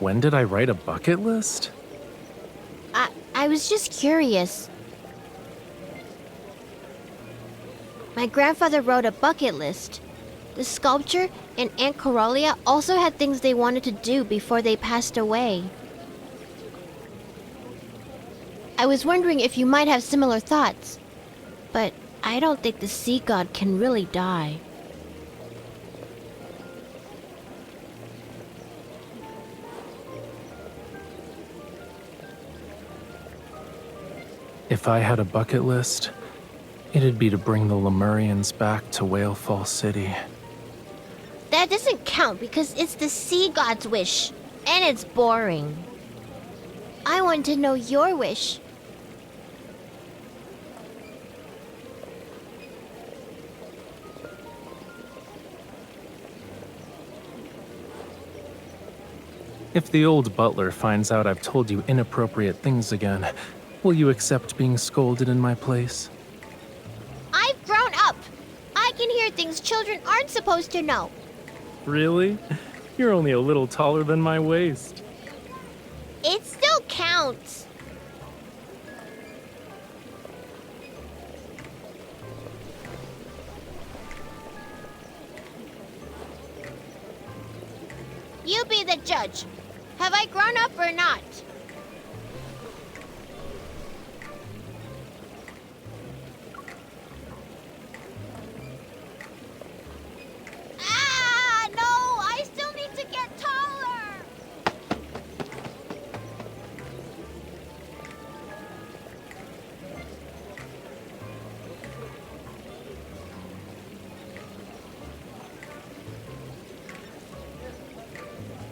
When did I write a bucket list? I was just curious. My grandfather wrote a bucket list. The sculpture and Aunt Coralia also had things they wanted to do before they passed away. I was wondering if you might have similar thoughts, but I don't think the sea god can really die. If I had a bucket list, it'd be to bring the Lemurians back to Whale Fall City. That doesn't count because it's the sea god's wish, and it's boring. I want to know your wish. If the old butler finds out I've told you inappropriate things again, will you accept being scolded in my place? I've grown up. I can hear things children aren't supposed to know. Really? You're only a little taller than my waist. It still counts. You be the judge. Have I grown up or not? Ah, no! I still need to get taller!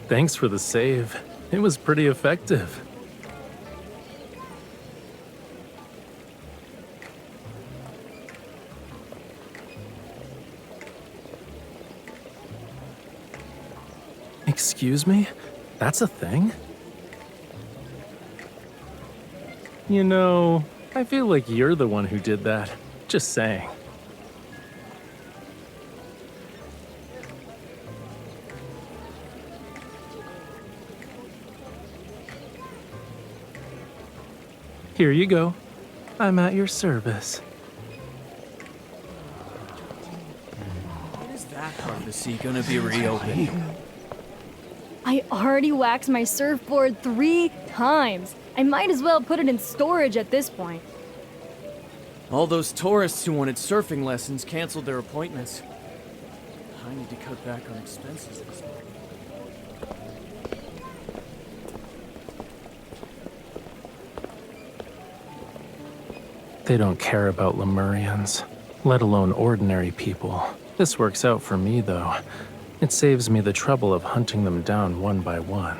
Thanks for the save. It was pretty effective. Excuse me? That's a thing? You know, I feel like you're the one who did that. Just saying. Here you go. I'm at your service. When is that part of the sea gonna be reopened? I already waxed my surfboard 3 times. I might as well put it in storage at this point. All those tourists who wanted surfing lessons canceled their appointments. I need to cut back on expenses this month. They don't care about Lemurians, let alone ordinary people. This works out for me, though. It saves me the trouble of hunting them down one by one.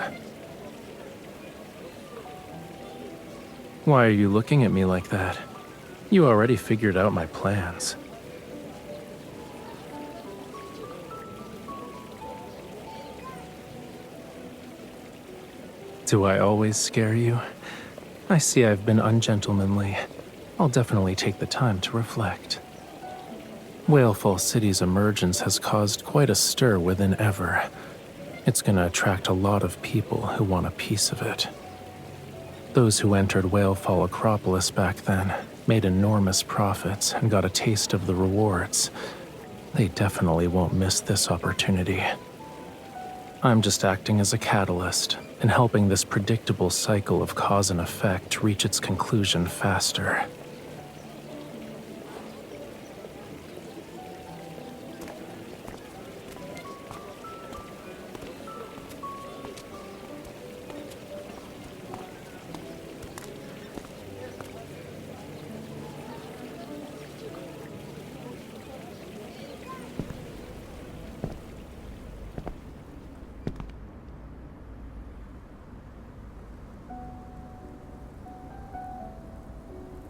Why are you looking at me like that? You already figured out my plans. Do I always scare you? I see I've been ungentlemanly. I'll definitely take the time to reflect. Whale Fall City's emergence has caused quite a stir within Ever. It's gonna attract a lot of people who want a piece of it. Those who entered Whale Fall Acropolis back then made enormous profits and got a taste of the rewards. They definitely won't miss this opportunity. I'm just acting as a catalyst and helping this predictable cycle of cause and effect reach its conclusion faster.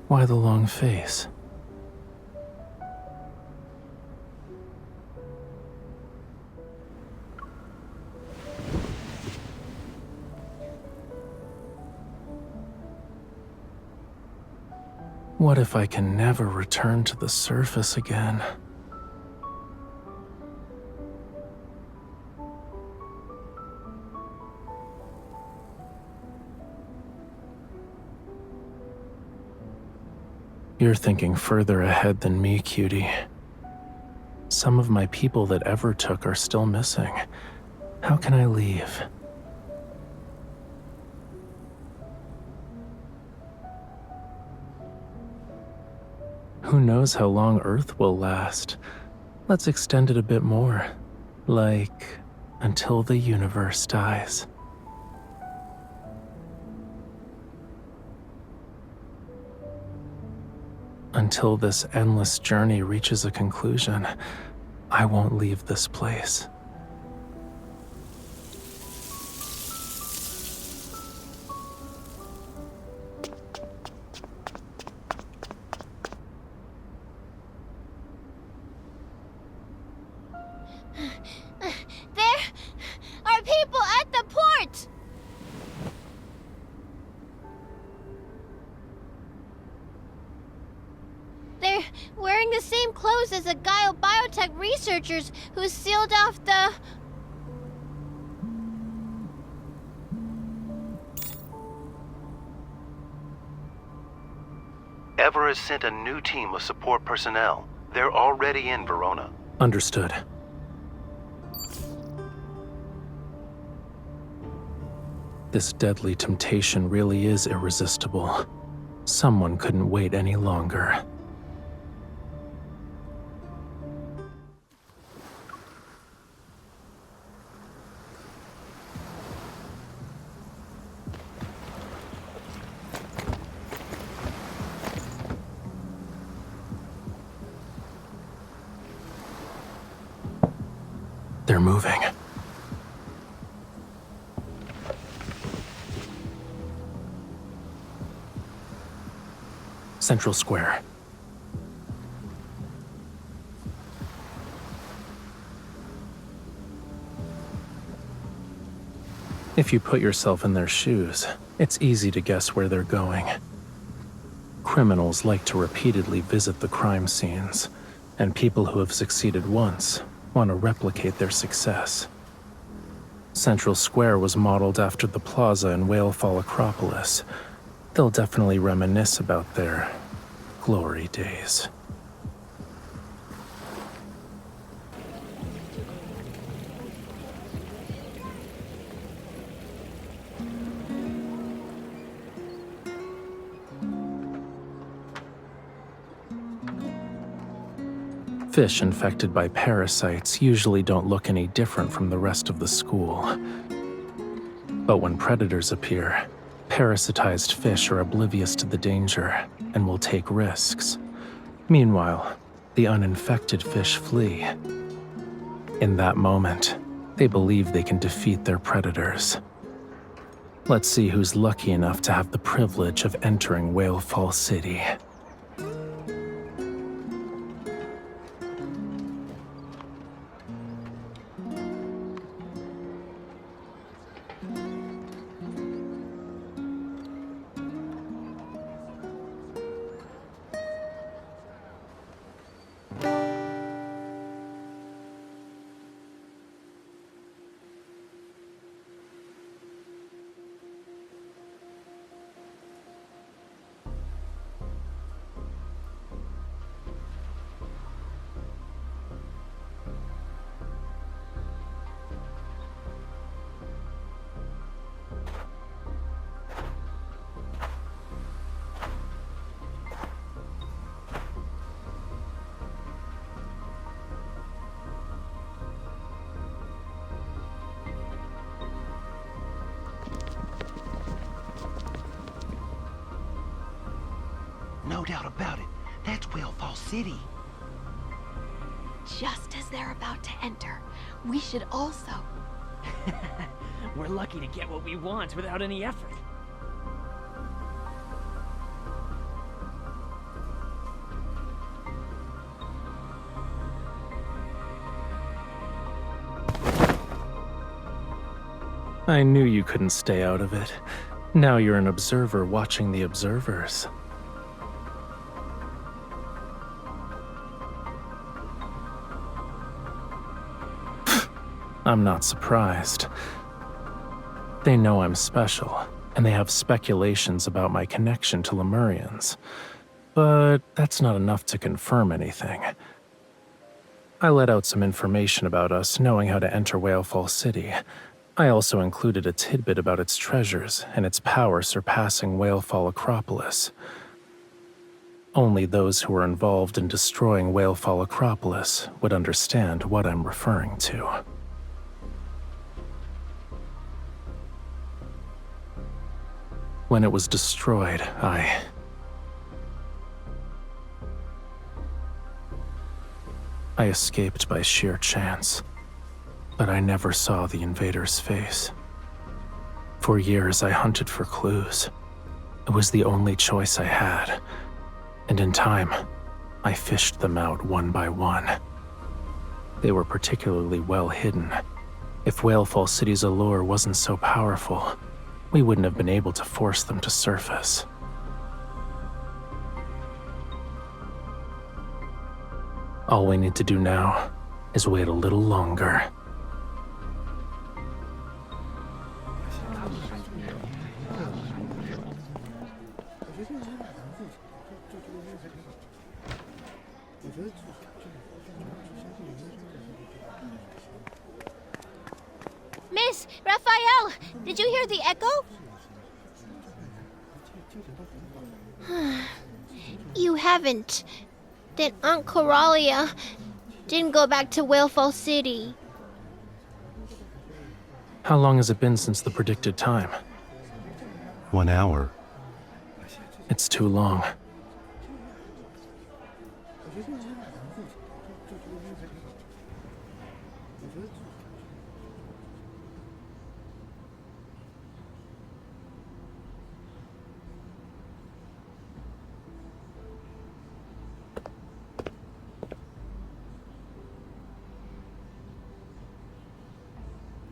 Why the long face? What if I can never return to the surface again? You're thinking further ahead than me, cutie. Some of my people that ever took are still missing. How can I leave? Who knows how long Earth will last? Let's extend it a bit more. Like, until the universe dies. Until this endless journey reaches a conclusion, I won't leave this place. There are people at the port! They're wearing the same clothes as the Gaio biotech researchers who sealed off the... Everest sent a new team of support personnel. They're already in Verona. Understood. This deadly temptation really is irresistible. Someone couldn't wait any longer. They're moving. Central Square. If you put yourself in their shoes, it's easy to guess where they're going. Criminals like to repeatedly visit the crime scenes, and people who have succeeded once want to replicate their success. Central Square was modeled after the plaza in Whalefall Acropolis. They'll definitely reminisce about their glory days. Fish infected by parasites usually don't look any different from the rest of the school. But when predators appear, parasitized fish are oblivious to the danger and will take risks. Meanwhile, the uninfected fish flee. In that moment, they believe they can defeat their predators. Let's see who's lucky enough to have the privilege of entering Whalefall City. No doubt about it. That's Whalefall City. Just as they're about to enter, we should also... We're lucky to get what we want without any effort. I knew you couldn't stay out of it. Now you're an observer watching the observers. I'm not surprised. They know I'm special, and they have speculations about my connection to Lemurians. but that's not enough to confirm anything. I let out some information about us knowing how to enter Whalefall City. I also included a tidbit about its treasures and its power surpassing Whalefall Acropolis. Only those who were involved in destroying Whalefall Acropolis would understand what I'm referring to. When it was destroyed, I escaped by sheer chance, but I never saw the invader's face. For years, I hunted for clues. It was the only choice I had, and in time, I fished them out one by one. They were particularly well hidden. If Whalefall City's allure wasn't so powerful, we wouldn't have been able to force them to surface. All we need to do now is wait a little longer. Miss, Raphael, did you hear the echo? You haven't. Then Aunt Coralia didn't go back to Whalefall City. How long has it been since the predicted time? 1 hour. It's too long.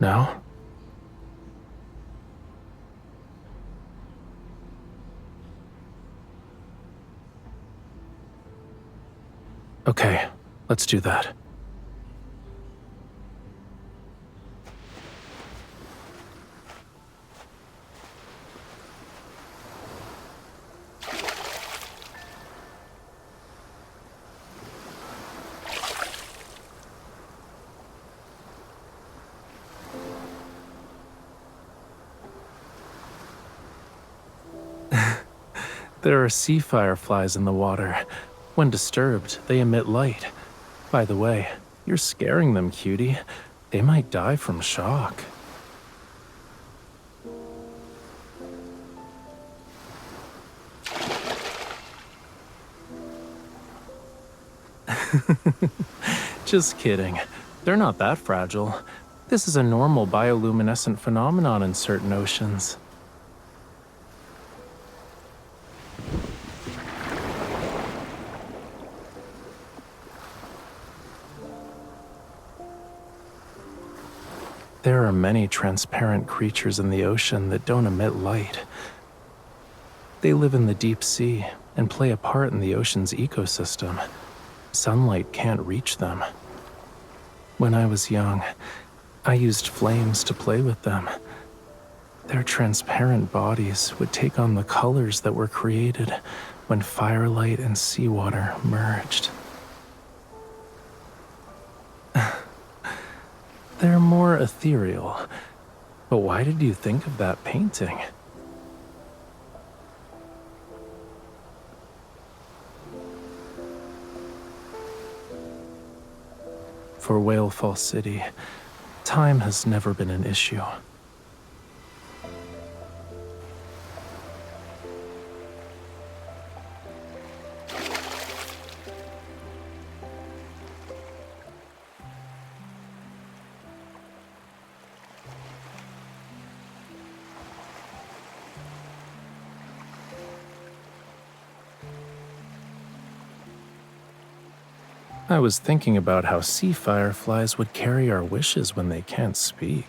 Now? Okay, let's do that. There are sea fireflies in the water. When disturbed, they emit light. By the way, you're scaring them, cutie. They might die from shock. Just kidding. They're not that fragile. This is a normal bioluminescent phenomenon in certain oceans. There are many transparent creatures in the ocean that don't emit light. They live in the deep sea and play a part in the ocean's ecosystem. Sunlight can't reach them. When I was young, I used flames to play with them. Their transparent bodies would take on the colors that were created when firelight and seawater merged. They're more ethereal. But why did you think of that painting? For Whalefall City, time has never been an issue. I was thinking about how sea fireflies would carry our wishes when they can't speak.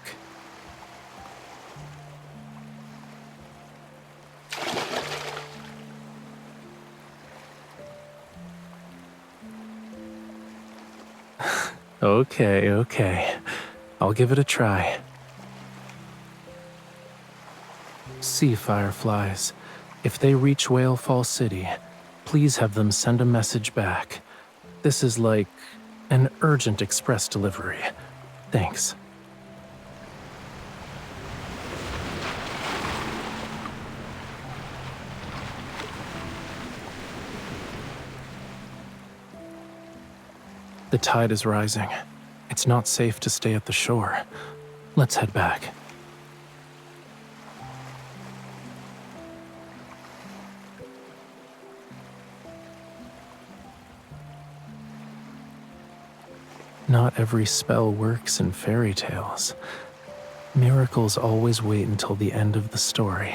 Okay. I'll give it a try. Sea fireflies. If they reach Whalefall City, Please have them send a message back. This is like an urgent express delivery. Thanks. The tide is rising. It's not safe to stay at the shore. Let's head back. Not every spell works in fairy tales. Miracles always wait until the end of the story.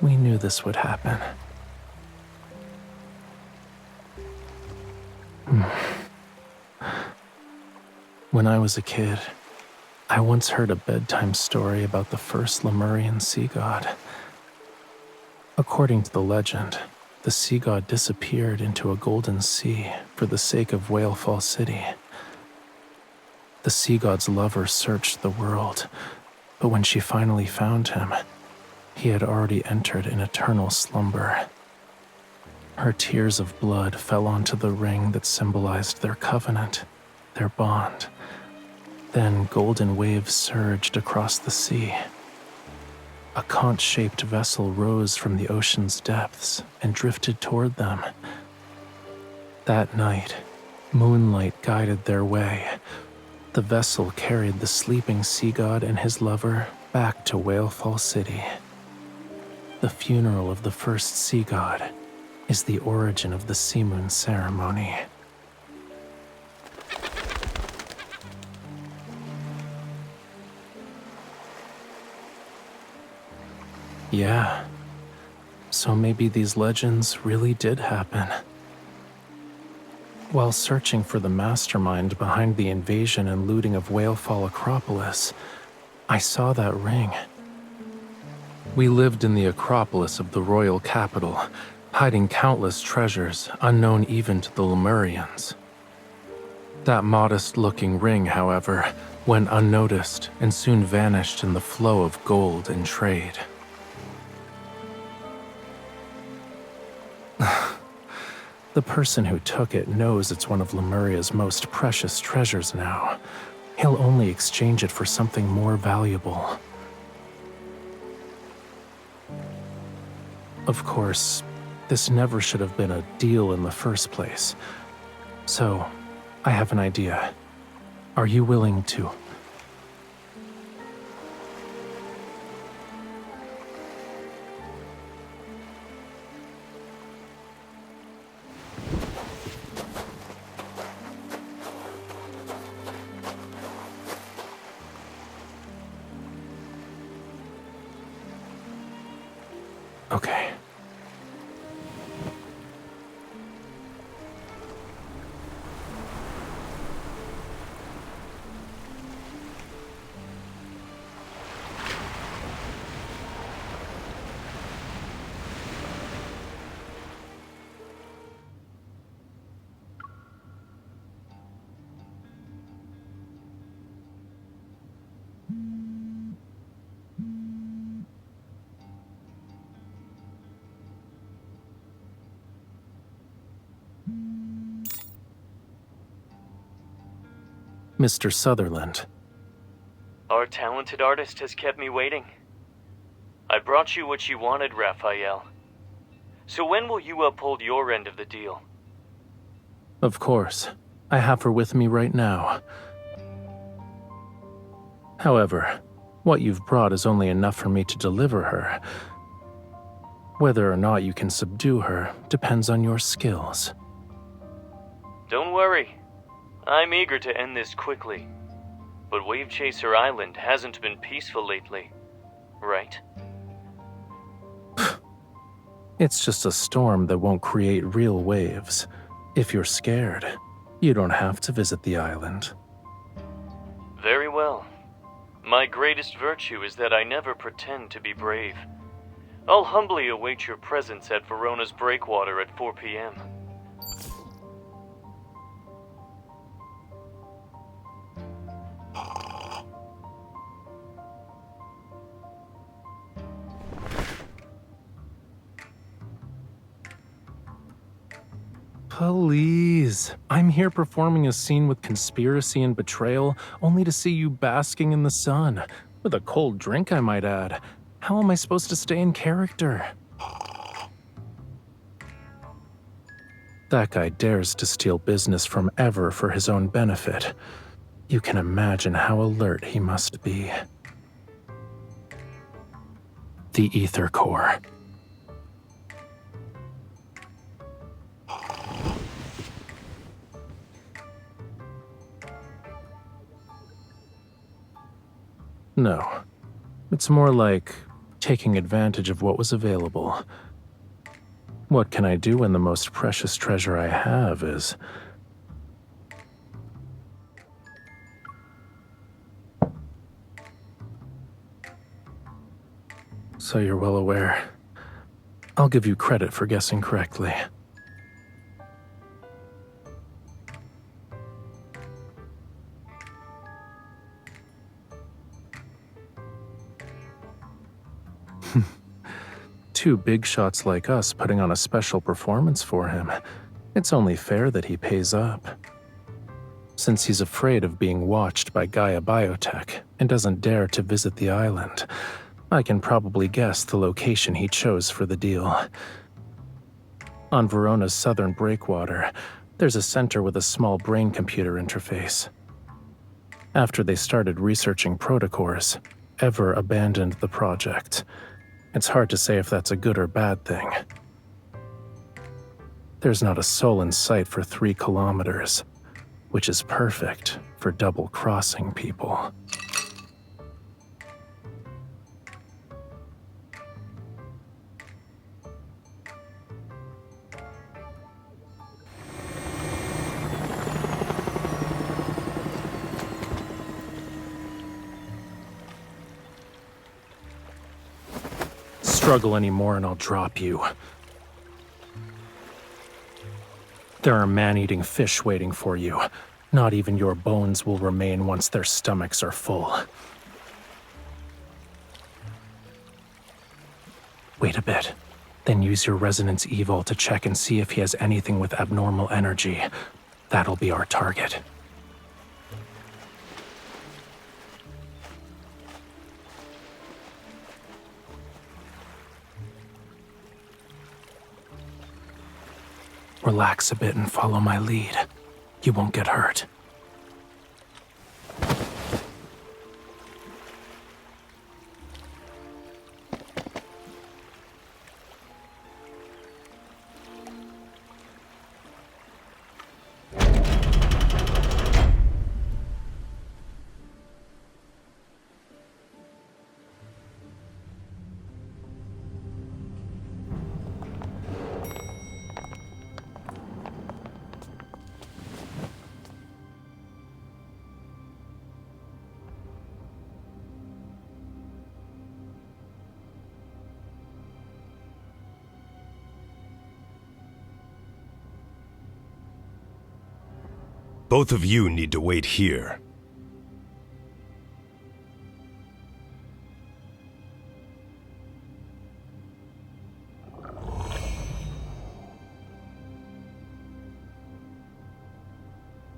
We knew this would happen. When I was a kid, I once heard a bedtime story about the first Lemurian sea god. According to the legend, the sea god disappeared into a golden sea for the sake of Whalefall City. The sea god's lover searched the world, but when she finally found him, he had already entered an eternal slumber. Her tears of blood fell onto the ring that symbolized their covenant, their bond. Then golden waves surged across the sea. A conch-shaped vessel rose from the ocean's depths and drifted toward them. That night, moonlight guided their way. The vessel carried the sleeping sea god and his lover back to Whalefall City. The funeral of the first sea god is the origin of the sea moon ceremony. Yeah, so maybe these legends really did happen. While searching for the mastermind behind the invasion and looting of Whalefall Acropolis, I saw that ring. We lived in the Acropolis of the royal capital, hiding countless treasures unknown even to the Lemurians. That modest-looking ring, however, went unnoticed and soon vanished in the flow of gold and trade. The person who took it knows it's one of Lemuria's most precious treasures now. He'll only exchange it for something more valuable. Of course, this never should have been a deal in the first place. So, I have an idea. Are you willing to? Okay. Mr. Sutherland. Our talented artist has kept me waiting. I brought you what you wanted, Rafayel. So when will you uphold your end of the deal? Of course. I have her with me right now. However, what you've brought is only enough for me to deliver her. Whether or not you can subdue her depends on your skills. Don't worry. I'm eager to end this quickly. But Wave Chaser Island hasn't been peaceful lately, right? It's just a storm that won't create real waves. If you're scared, you don't have to visit the island. Very well. My greatest virtue is that I never pretend to be brave. I'll humbly await your presence at Verona's breakwater at 4 p.m. Please. I'm here performing a scene with conspiracy and betrayal, only to see you basking in the sun. With a cold drink, I might add. How am I supposed to stay in character? That guy dares to steal business from Ever for his own benefit. You can imagine how alert he must be. The Ether Core. No. It's more like taking advantage of what was available. What can I do when the most precious treasure I have is... So you're well aware. I'll give you credit for guessing correctly. Two big shots like us putting on a special performance for him. It's only fair that he pays up. Since he's afraid of being watched by Gaia Biotech and doesn't dare to visit the island, I can probably guess the location he chose for the deal. On Verona's southern breakwater, there's a center with a small brain computer interface. After they started researching protocores, Ever abandoned the project. It's hard to say if that's a good or bad thing. There's not a soul in sight for 3 kilometers, which is perfect for double-crossing people. Struggle anymore and I'll drop you. There are man-eating fish waiting for you. Not even your bones will remain once their stomachs are full. Wait a bit. Then use your resonance evol to check and see if he has anything with abnormal energy. That'll be our target. Relax a bit and follow my lead. You won't get hurt. Both of you need to wait here.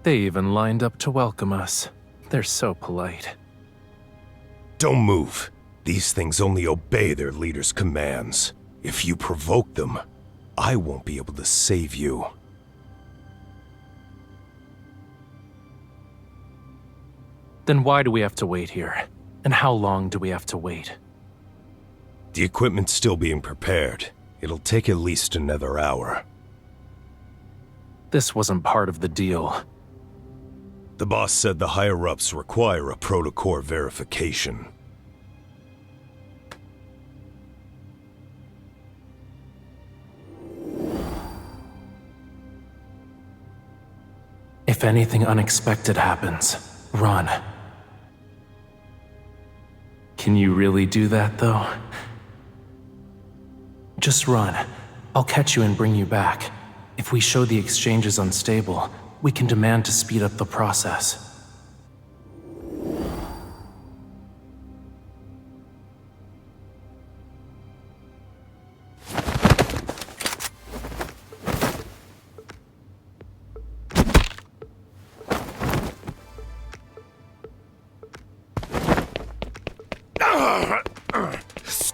They even lined up to welcome us. They're so polite. Don't move. These things only obey their leader's commands. If you provoke them, I won't be able to save you. Then why do we have to wait here? And how long do we have to wait? The equipment's still being prepared. It'll take at least another hour. This wasn't part of the deal. The boss said the higher-ups require a protocore verification. If anything unexpected happens, run. Can you really do that, though? Just run. I'll catch you and bring you back. If we show the exchange is unstable, we can demand to speed up the process.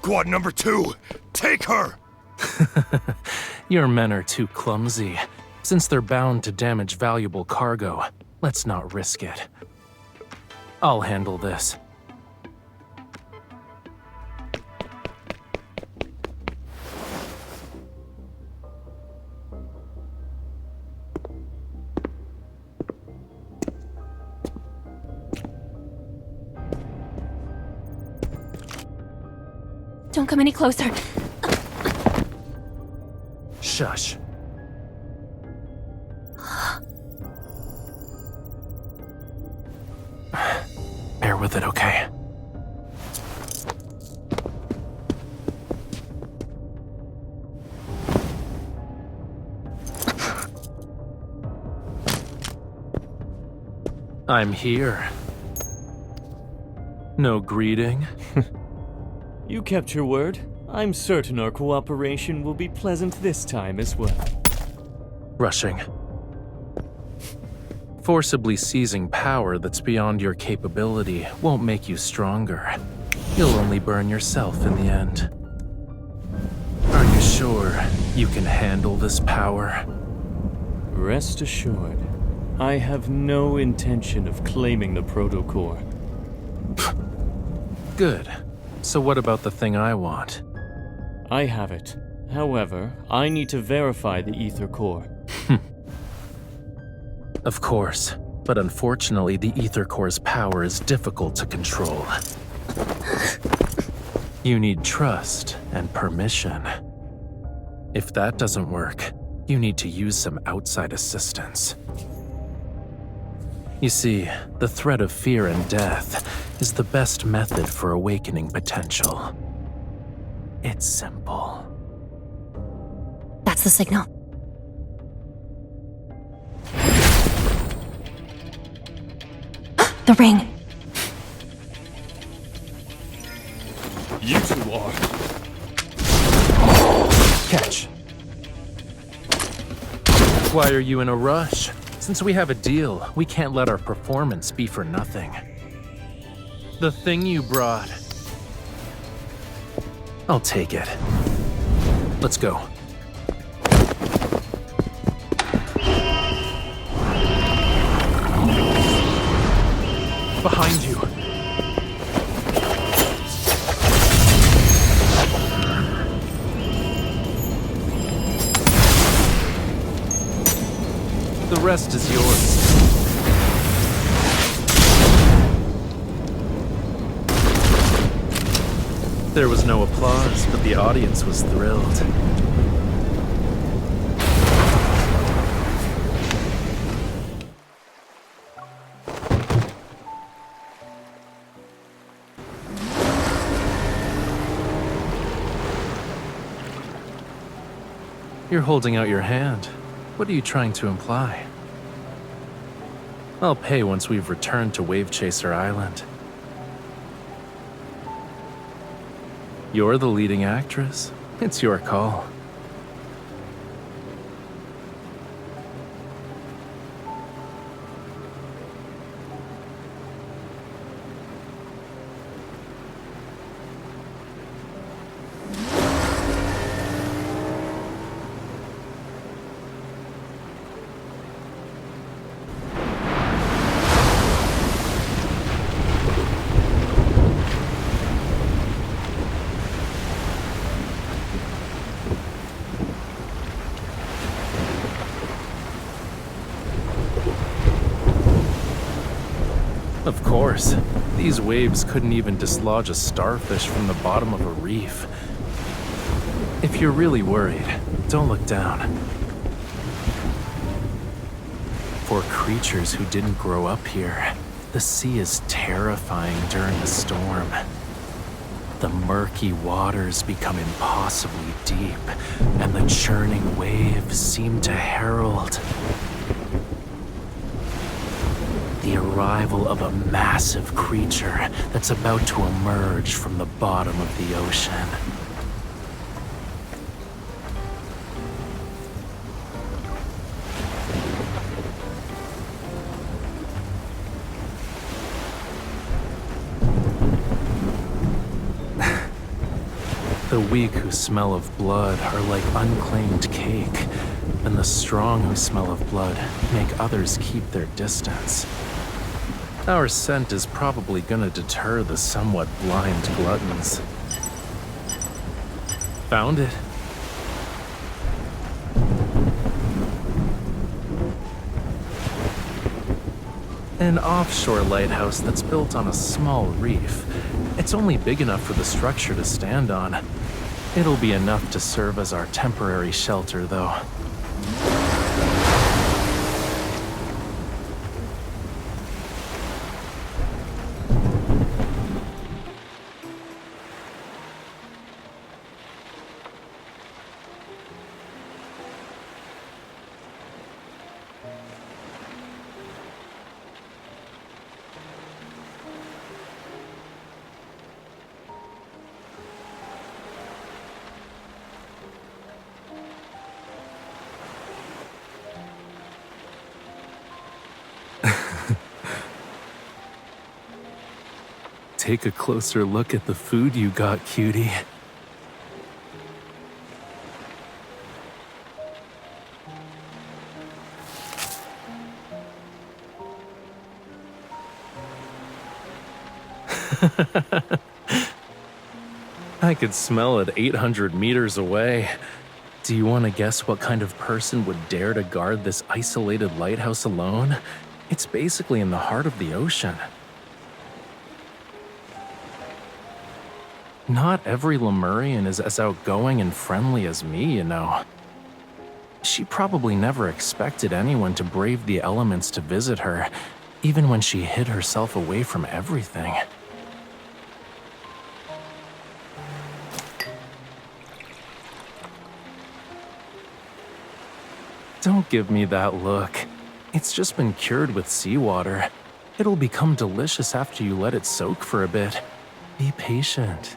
Squad number 2, take her! Your men are too clumsy. Since they're bound to damage valuable cargo, let's not risk it. I'll handle this. Don't come any closer. Shush. Bear with it, okay? I'm here. No greeting? You kept your word. I'm certain our cooperation will be pleasant this time as well. Rushing. Forcibly seizing power that's beyond your capability won't make you stronger. You'll only burn yourself in the end. Are you sure you can handle this power? Rest assured, I have no intention of claiming the protocore. Good. So what about the thing I want? I have it. However, I need to verify the ether core. Of course, but unfortunately the ether core's power is difficult to control. You need trust and permission. If that doesn't work, you need to use some outside assistance. You see, the threat of fear and death is the best method for awakening potential. It's simple. That's the signal. The ring. You two are. Catch. Why are you in a rush? Since we have a deal, we can't let our performance be for nothing. The thing you brought. I'll take it. Let's go. Behind you. The rest is yours. There was no applause, but the audience was thrilled. You're holding out your hand. What are you trying to imply? I'll pay once we've returned to Wave Chaser Island. You're the leading actress. It's your call. Of course. These waves couldn't even dislodge a starfish from the bottom of a reef. If you're really worried, don't look down. For creatures who didn't grow up here, the sea is terrifying during a storm. The murky waters become impossibly deep, and the churning waves seem to herald the arrival of a massive creature that's about to emerge from the bottom of the ocean. The weak who smell of blood are like unclaimed cake, and the strong who smell of blood make others keep their distance. Our scent is probably gonna deter the somewhat blind gluttons. Found it. An offshore lighthouse that's built on a small reef. It's only big enough for the structure to stand on. It'll be enough to serve as our temporary shelter, though. Take a closer look at the food you got, cutie. I could smell it 800 meters away. Do you want to guess what kind of person would dare to guard this isolated lighthouse alone? It's basically in the heart of the ocean. Not every Lemurian is as outgoing and friendly as me, you know. She probably never expected anyone to brave the elements to visit her, even when she hid herself away from everything. Don't give me that look. It's just been cured with seawater. It'll become delicious after you let it soak for a bit. Be patient.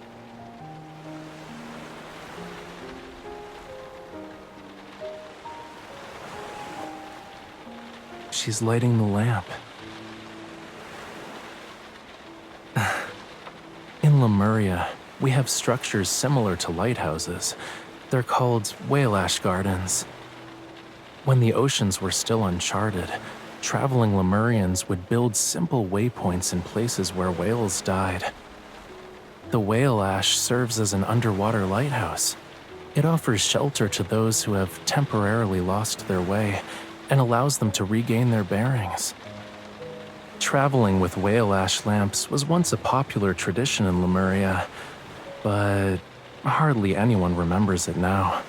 She's lighting the lamp. In Lemuria, we have structures similar to lighthouses. They're called whale ash gardens. When the oceans were still uncharted, traveling Lemurians would build simple waypoints in places where whales died. The whale ash serves as an underwater lighthouse. It offers shelter to those who have temporarily lost their way and allows them to regain their bearings. Traveling with whale ash lamps was once a popular tradition in Lemuria, but hardly anyone remembers it now.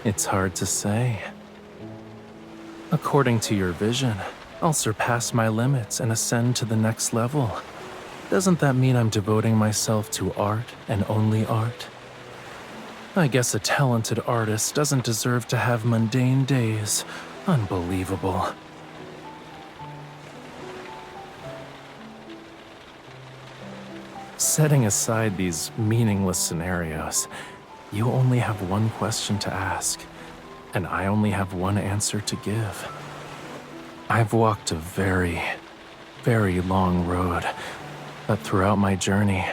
It's hard to say. According to your vision, I'll surpass my limits and ascend to the next level. Doesn't that mean I'm devoting myself to art and only art? I guess a talented artist doesn't deserve to have mundane days. Unbelievable. Setting aside these meaningless scenarios, you only have one question to ask, and I only have one answer to give. I've walked a very, very long road, but throughout my journey,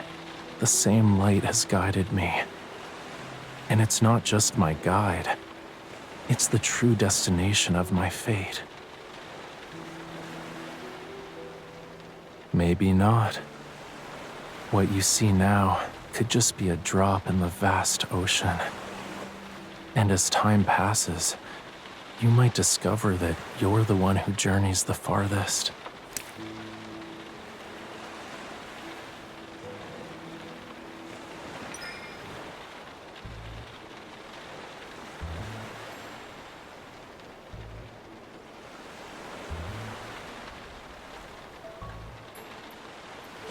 the same light has guided me. And it's not just my guide. It's the true destination of my fate. Maybe not. What you see now could just be a drop in the vast ocean. And as time passes, you might discover that you're the one who journeys the farthest.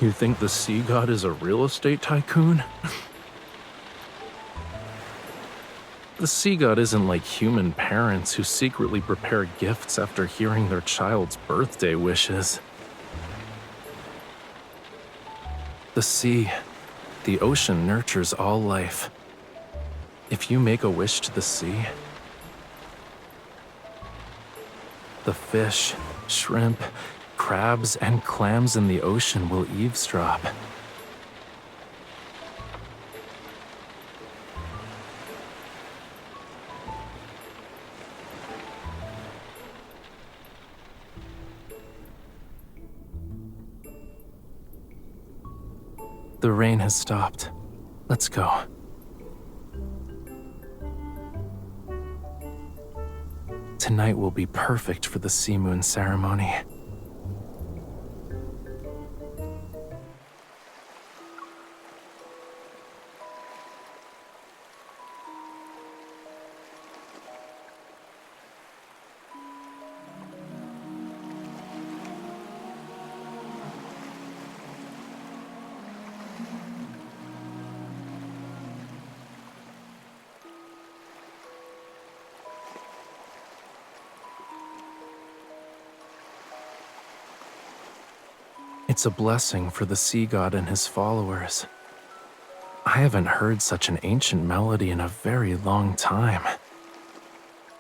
You think the sea god is a real estate tycoon? The sea god isn't like human parents who secretly prepare gifts after hearing their child's birthday wishes. The sea, the ocean nurtures all life. If you make a wish to the sea, the fish, shrimp, crabs, and clams in the ocean will eavesdrop. The rain has stopped. Let's go. Tonight will be perfect for the sea moon ceremony. It's a blessing for the sea god and his followers. I haven't heard such an ancient melody in a very long time.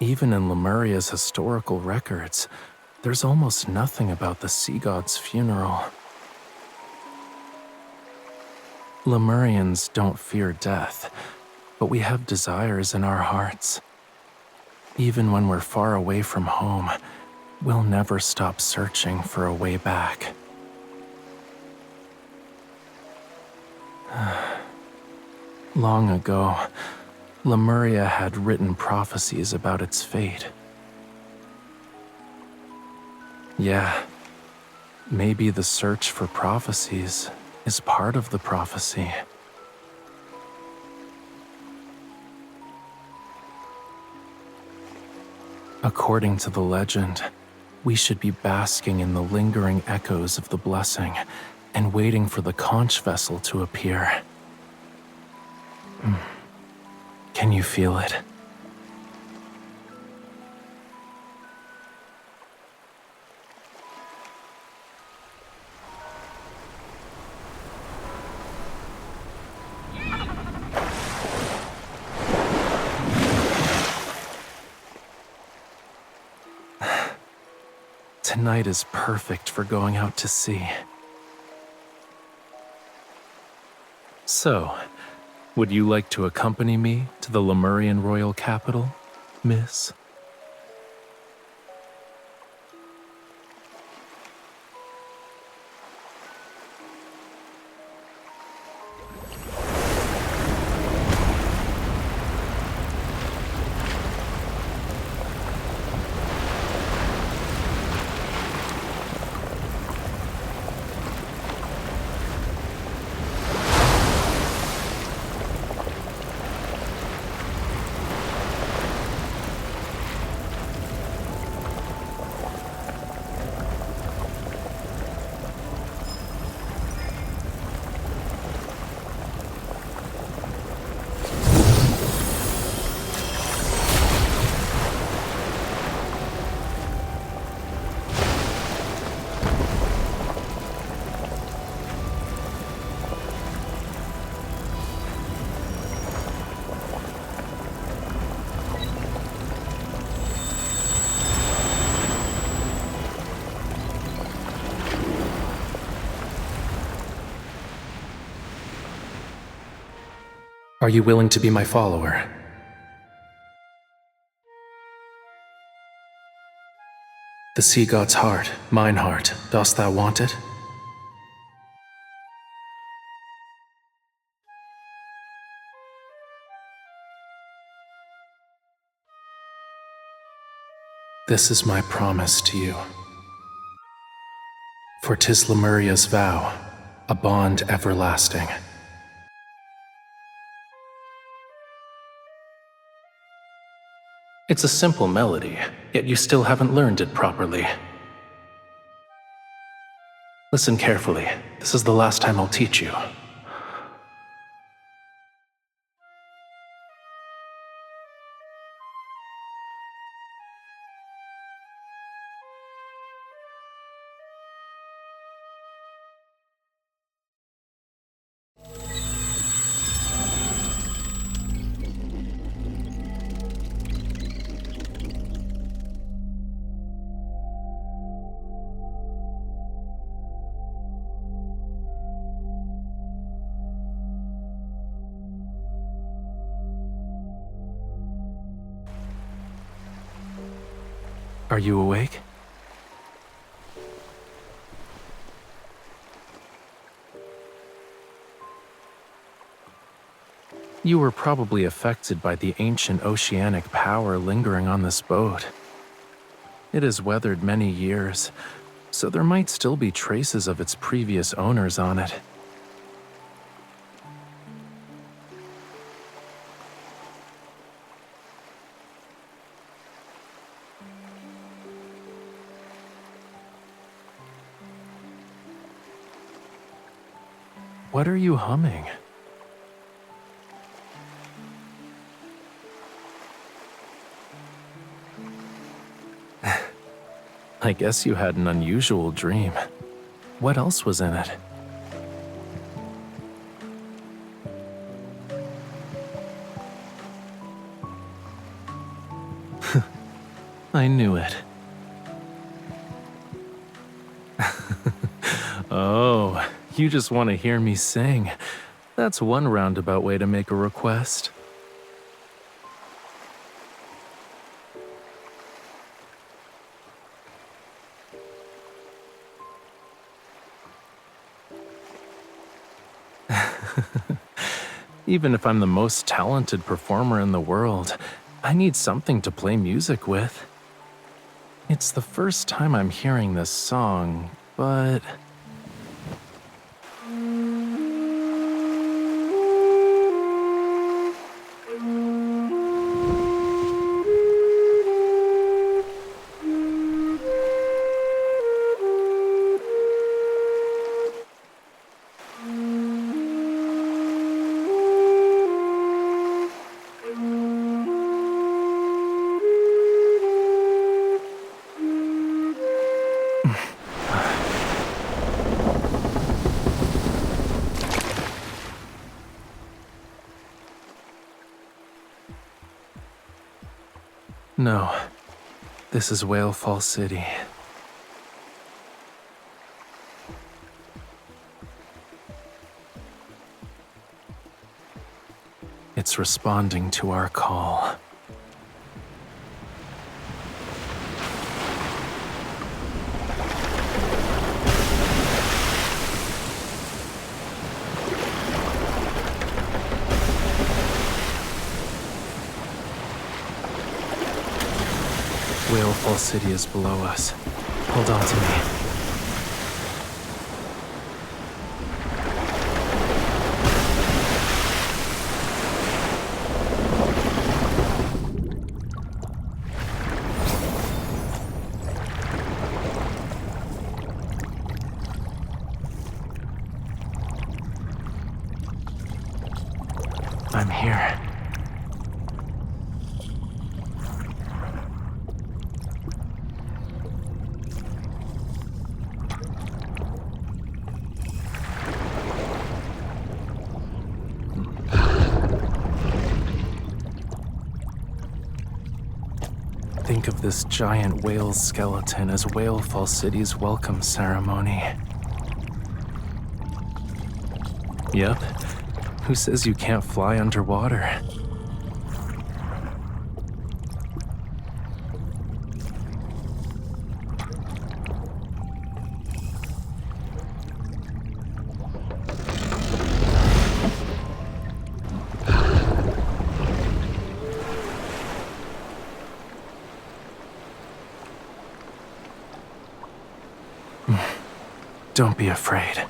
Even in Lemuria's historical records, there's almost nothing about the sea god's funeral. Lemurians don't fear death, but we have desires in our hearts. Even when we're far away from home, we'll never stop searching for a way back. Long ago, Lemuria had written prophecies about its fate. Yeah, maybe the search for prophecies is part of the prophecy. According to the legend, we should be basking in the lingering echoes of the blessing and waiting for the conch vessel to appear. Can you feel it? Tonight is perfect for going out to sea. So, would you like to accompany me to the Lemurian royal capital, miss? Are you willing to be my follower? The sea god's heart, mine heart, dost thou want it? This is my promise to you. For 'tis Lemuria's vow, a bond everlasting. It's a simple melody, yet you still haven't learned it properly. Listen carefully. This is the last time I'll teach you. Are you awake? You were probably affected by the ancient oceanic power lingering on this boat. It has weathered many years, so there might still be traces of its previous owners on it. What are you humming? I guess you had an unusual dream. What else was in it? I knew it. Oh, you just want to hear me sing. That's one roundabout way to make a request. Even if I'm the most talented performer in the world, I need something to play music with. It's the first time I'm hearing this song, but... No, this is Whale Fall City. It's responding to our call. Whale Fall City is below us. Hold on to me. I'm here. Think of this giant whale's skeleton as Whale Fall City's welcome ceremony. Yep, Who says you can't fly underwater? Don't be afraid.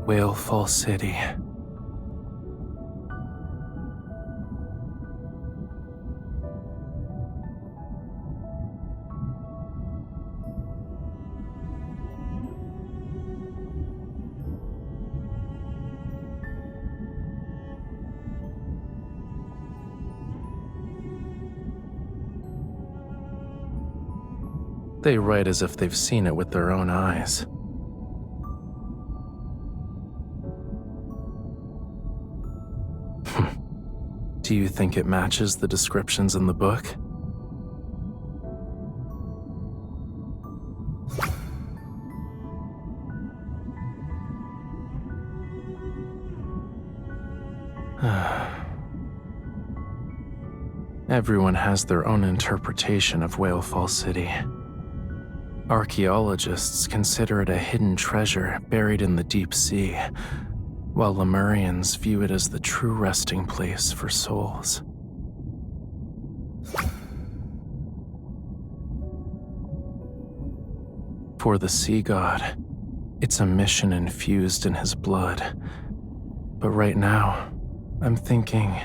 Whalefall City. They write as if they've seen it with their own eyes. Do you think it matches the descriptions in the book? Everyone has their own interpretation of Whalefall City. Archaeologists consider it a hidden treasure buried in the deep sea, while Lemurians view it as the true resting place for souls. For the sea god, it's a mission infused in his blood. But right now, I'm thinking,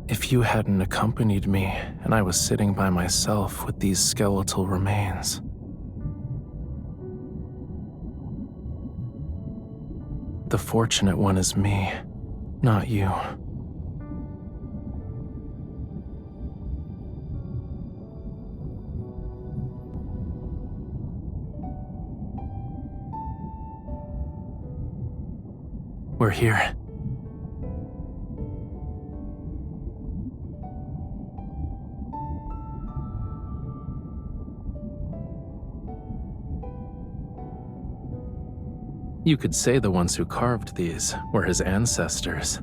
if you hadn't accompanied me and I was sitting by myself with these skeletal remains, the fortunate one is me, not you. We're here. You could say the ones who carved these were his ancestors.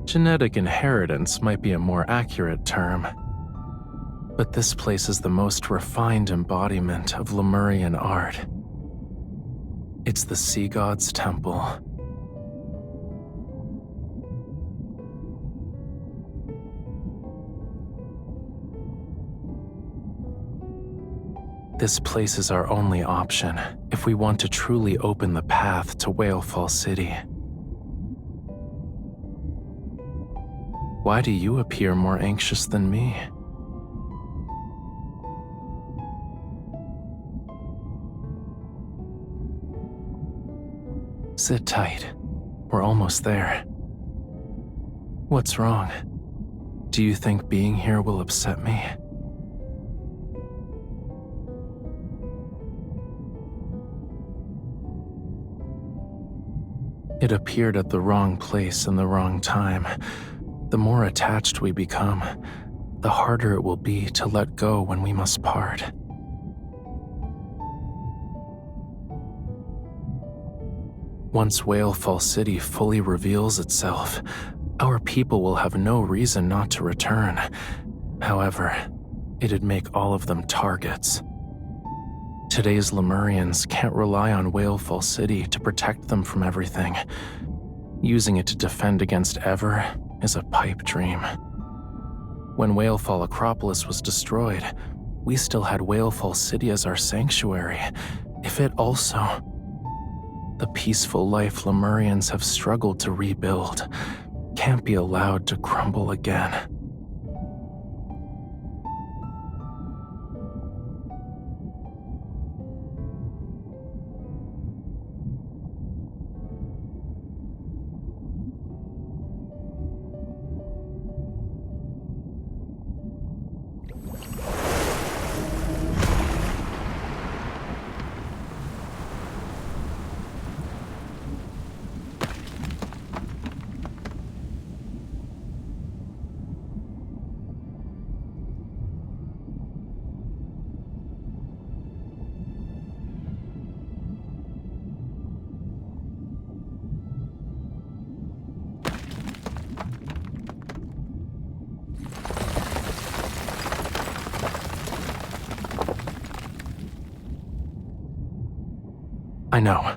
Genetic inheritance might be a more accurate term, but this place is the most refined embodiment of Lemurian art. It's the sea god's temple. This place is our only option if we want to truly open the path to Whalefall City. Why do you appear more anxious than me? Sit tight. We're almost there. What's wrong? Do you think being here will upset me? It appeared at the wrong place and the wrong time. The more attached we become, the harder it will be to let go when we must part. Once Whalefall City fully reveals itself, our people will have no reason not to return. However, it'd make all of them targets. Today's Lemurians can't rely on Whalefall City to protect them from everything. Using it to defend against Ever is a pipe dream. When Whalefall Acropolis was destroyed, we still had Whalefall City as our sanctuary. If it also... The peaceful life Lemurians have struggled to rebuild can't be allowed to crumble again. I know.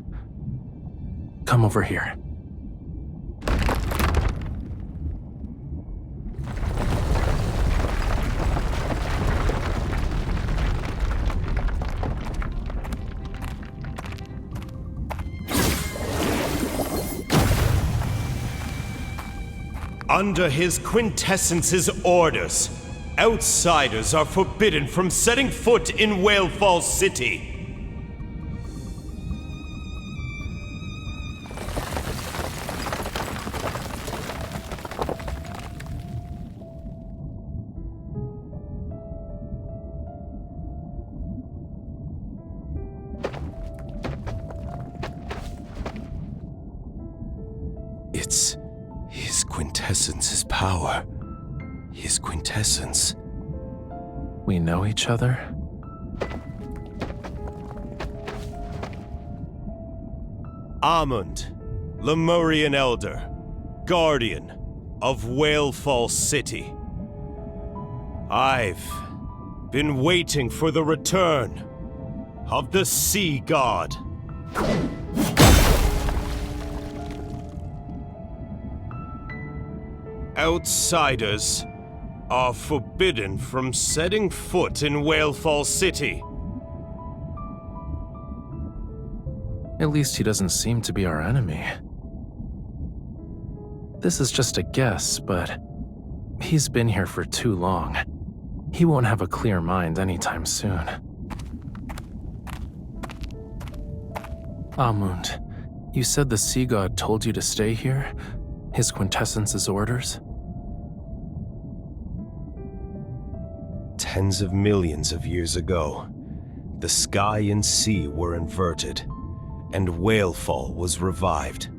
Come over here. Under his quintessence's orders, outsiders are forbidden from setting foot in Whalefall City. It's his quintessence's power. His quintessence. We know each other? Amund, Lemurian Elder, Guardian of Whalefall City. I've been waiting for the return of the Sea God. Outsiders are forbidden from setting foot in Whalefall City. At least he doesn't seem to be our enemy. This is just a guess, but he's been here for too long. He won't have a clear mind anytime soon. Amund, you said the Sea God told you to stay here? His quintessence's orders? Tens of millions of years ago, the sky and sea were inverted, and Whalefall was revived.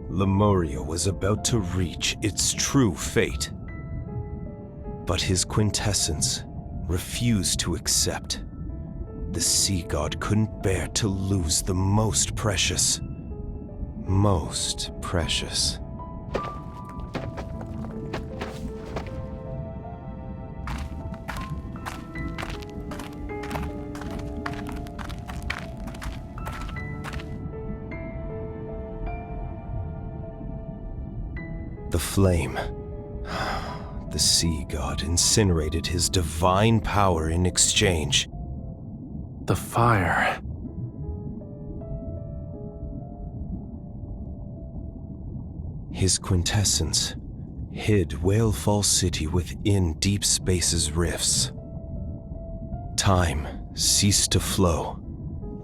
Lemuria was about to reach its true fate. But his quintessence refused to accept. The Sea God couldn't bear to lose the most precious. Most precious. The flame. The Sea God incinerated his divine power in exchange. The fire. His quintessence hid Whalefall City within Deepspace's rifts. Time ceased to flow,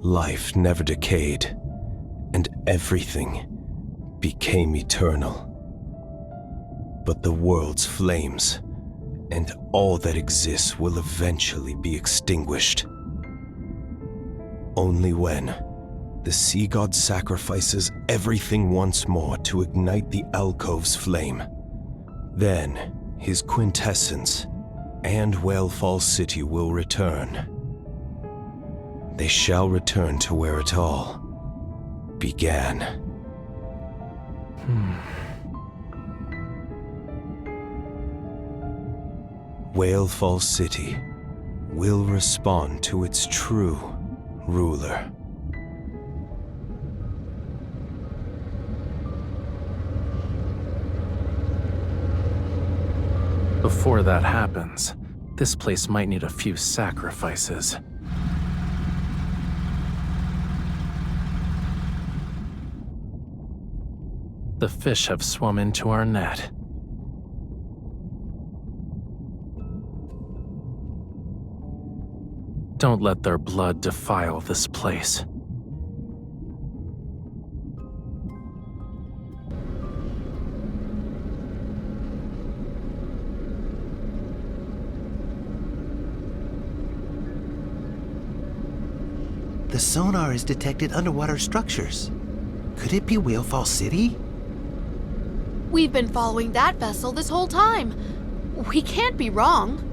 life never decayed, and everything became eternal. But the world's flames and all that exists will eventually be extinguished. Only when the Sea God sacrifices everything once more to ignite the alcove's flame, then his quintessence and Whalefall City will return. They shall return to where it all began. Whalefall City will respond to its true ruler. Before that happens, this place might need a few sacrifices. The fish have swum into our net. Don't let their blood defile this place. The sonar has detected underwater structures. Could it be Whalefall City? We've been following that vessel this whole time. We can't be wrong.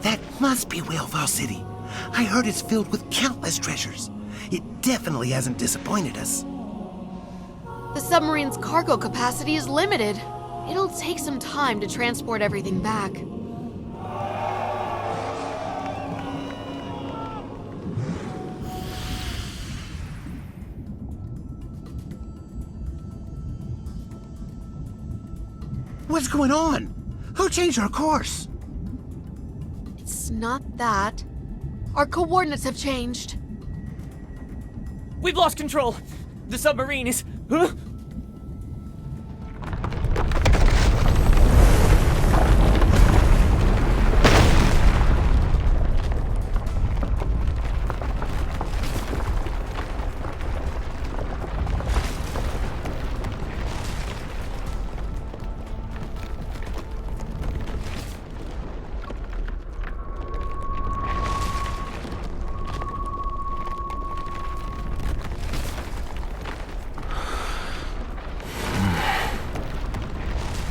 That must be Whalefall City. I heard it's filled with countless treasures. It definitely hasn't disappointed us. The submarine's cargo capacity is limited. It'll take some time to transport everything back. What's going on? Who changed our course? It's not that. Our coordinates have changed. We've lost control. The submarine is... Huh?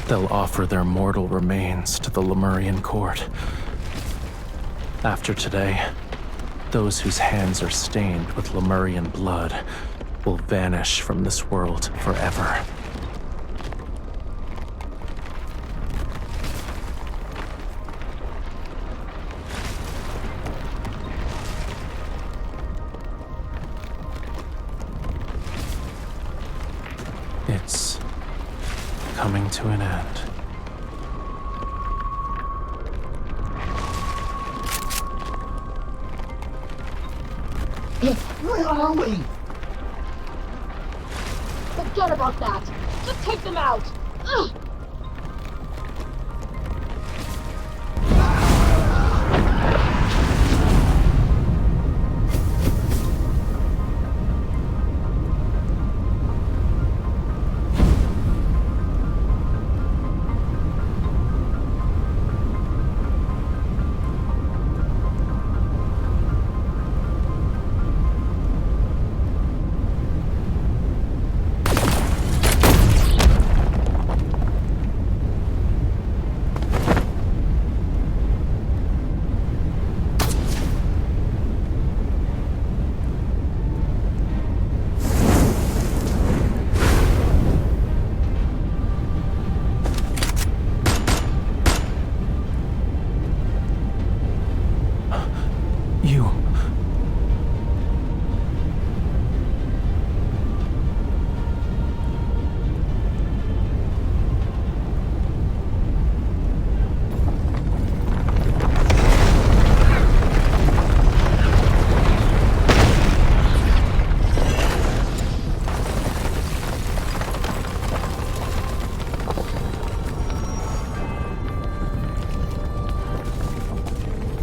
They'll offer their mortal remains to the Lemurian court. After today, those whose hands are stained with Lemurian blood will vanish from this world forever. It's coming to an end. Where are we? Forget about that. Just take them out. Ugh.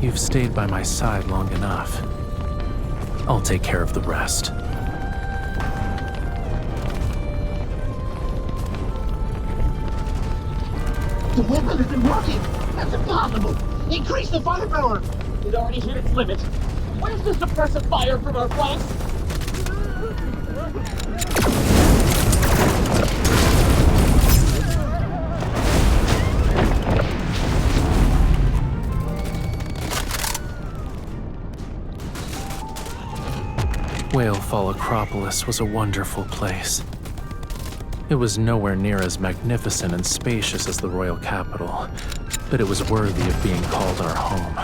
You've stayed by my side long enough. I'll take care of the rest. The weapon isn't working. That's impossible. Increase the firepower. It already hit its limit. Where's the suppressive fire from our flanks? Whalefall Acropolis was a wonderful place. It was nowhere near as magnificent and spacious as the royal capital, but it was worthy of being called our home.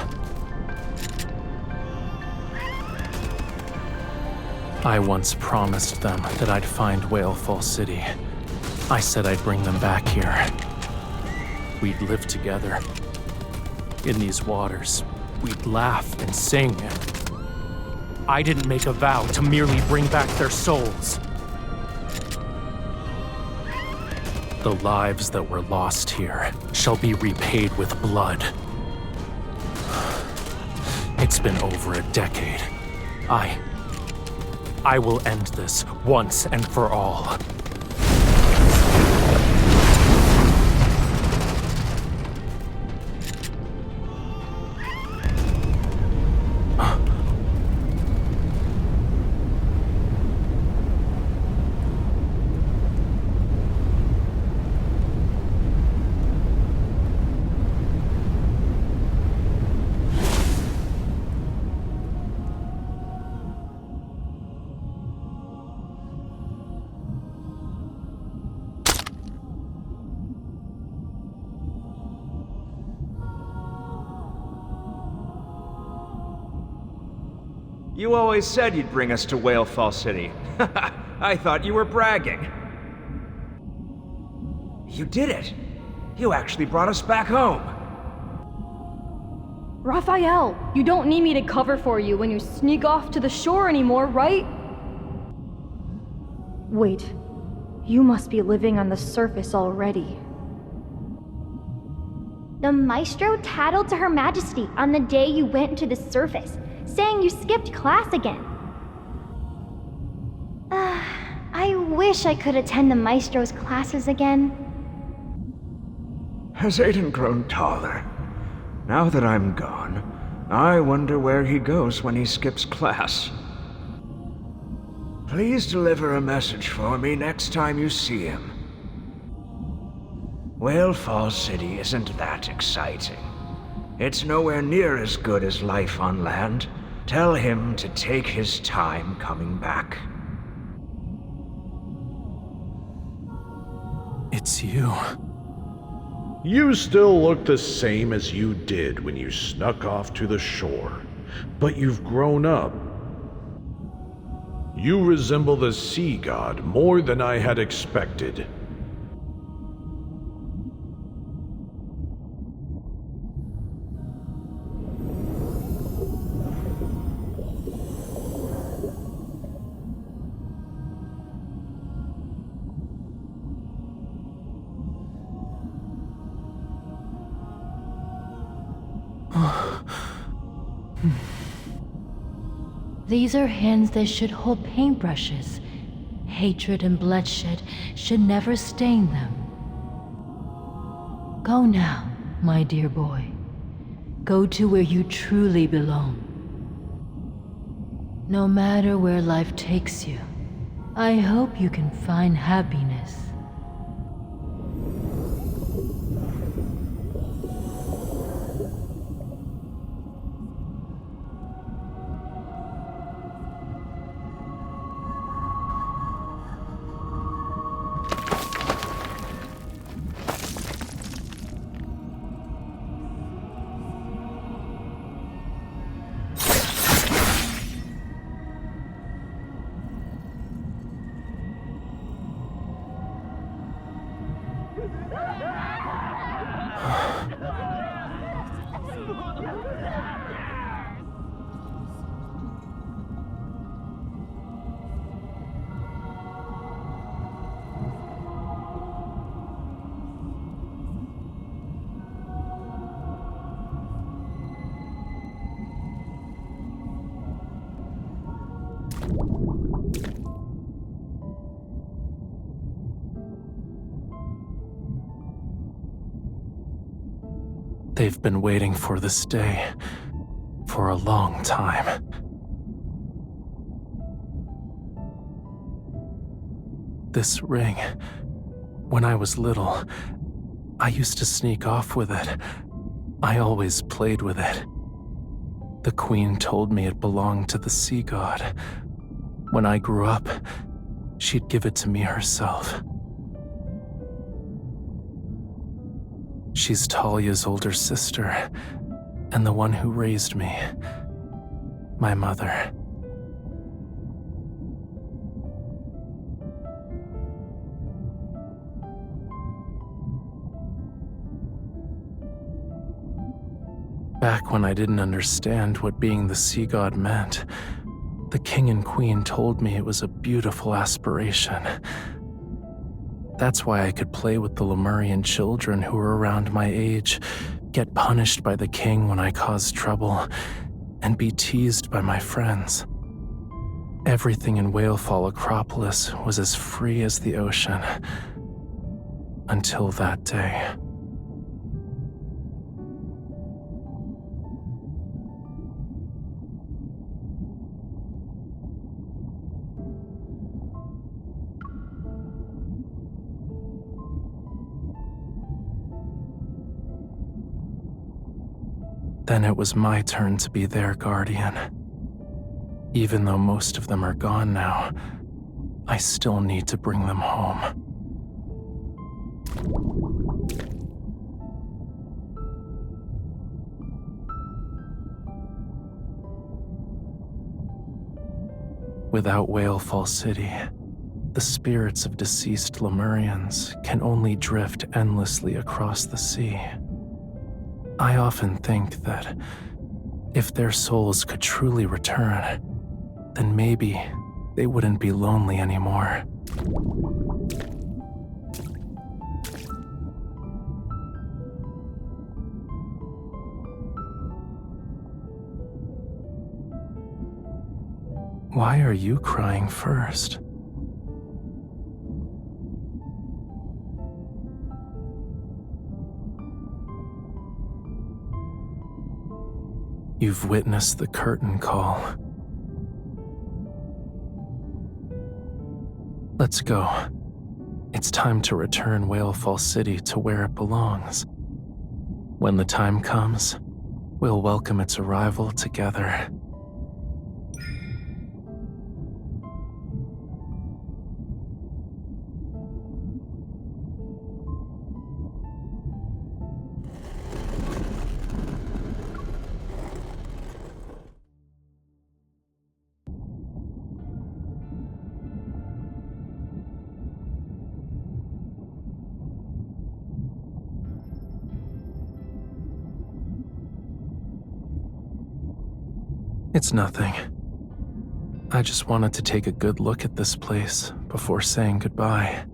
I once promised them that I'd find Whalefall City. I said I'd bring them back here. We'd live together. In these waters, we'd laugh and sing. I didn't make a vow to merely bring back their souls. The lives that were lost here shall be repaid with blood. It's been over a decade. I will end this once and for all. You always said you'd bring us to Whalefall City. I thought you were bragging. You did it! You actually brought us back home! Rafayel, you don't need me to cover for you when you sneak off to the shore anymore, right? Wait, you must be living on the surface already. The Maestro tattled to Her Majesty on the day you went to the surface, saying you skipped class again. I wish I could attend the Maestro's classes again. Has Aiden grown taller? Now that I'm gone, I wonder where he goes when he skips class. Please deliver a message for me next time you see him. Whalefall City isn't that exciting. It's nowhere near as good as life on land. Tell him to take his time coming back. It's you. You still look the same as you did when you snuck off to the shore, but you've grown up. You resemble the sea god more than I had expected. These are hands that should hold paintbrushes. Hatred and bloodshed should never stain them. Go now, my dear boy. Go to where you truly belong. No matter where life takes you, I hope you can find happiness. They've been waiting for this day for a long time. This ring, when I was little, I used to sneak off with it. I always played with it. The queen told me it belonged to the sea god. When I grew up, she'd give it to me herself. She's Talia's older sister, and the one who raised me, my mother. Back when I didn't understand what being the sea god meant, the king and queen told me it was a beautiful aspiration. That's why I could play with the Lemurian children who were around my age, get punished by the king when I caused trouble, and be teased by my friends. Everything in Whalefall Acropolis was as free as the ocean. Until that day. Then it was my turn to be their guardian. Even though most of them are gone now, I still need to bring them home. Without Whalefall City, the spirits of deceased Lemurians can only drift endlessly across the sea. I often think that if their souls could truly return, then maybe they wouldn't be lonely anymore. Why are you crying first? You've witnessed the curtain call. Let's go. It's time to return Whalefall City to where it belongs. When the time comes, we'll welcome its arrival together. It's nothing. I just wanted to take a good look at this place before saying goodbye.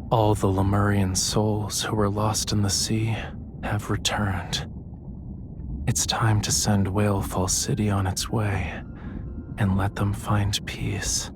All the Lemurian souls who were lost in the sea have returned. It's time to send Whalefall City on its way and let them find peace.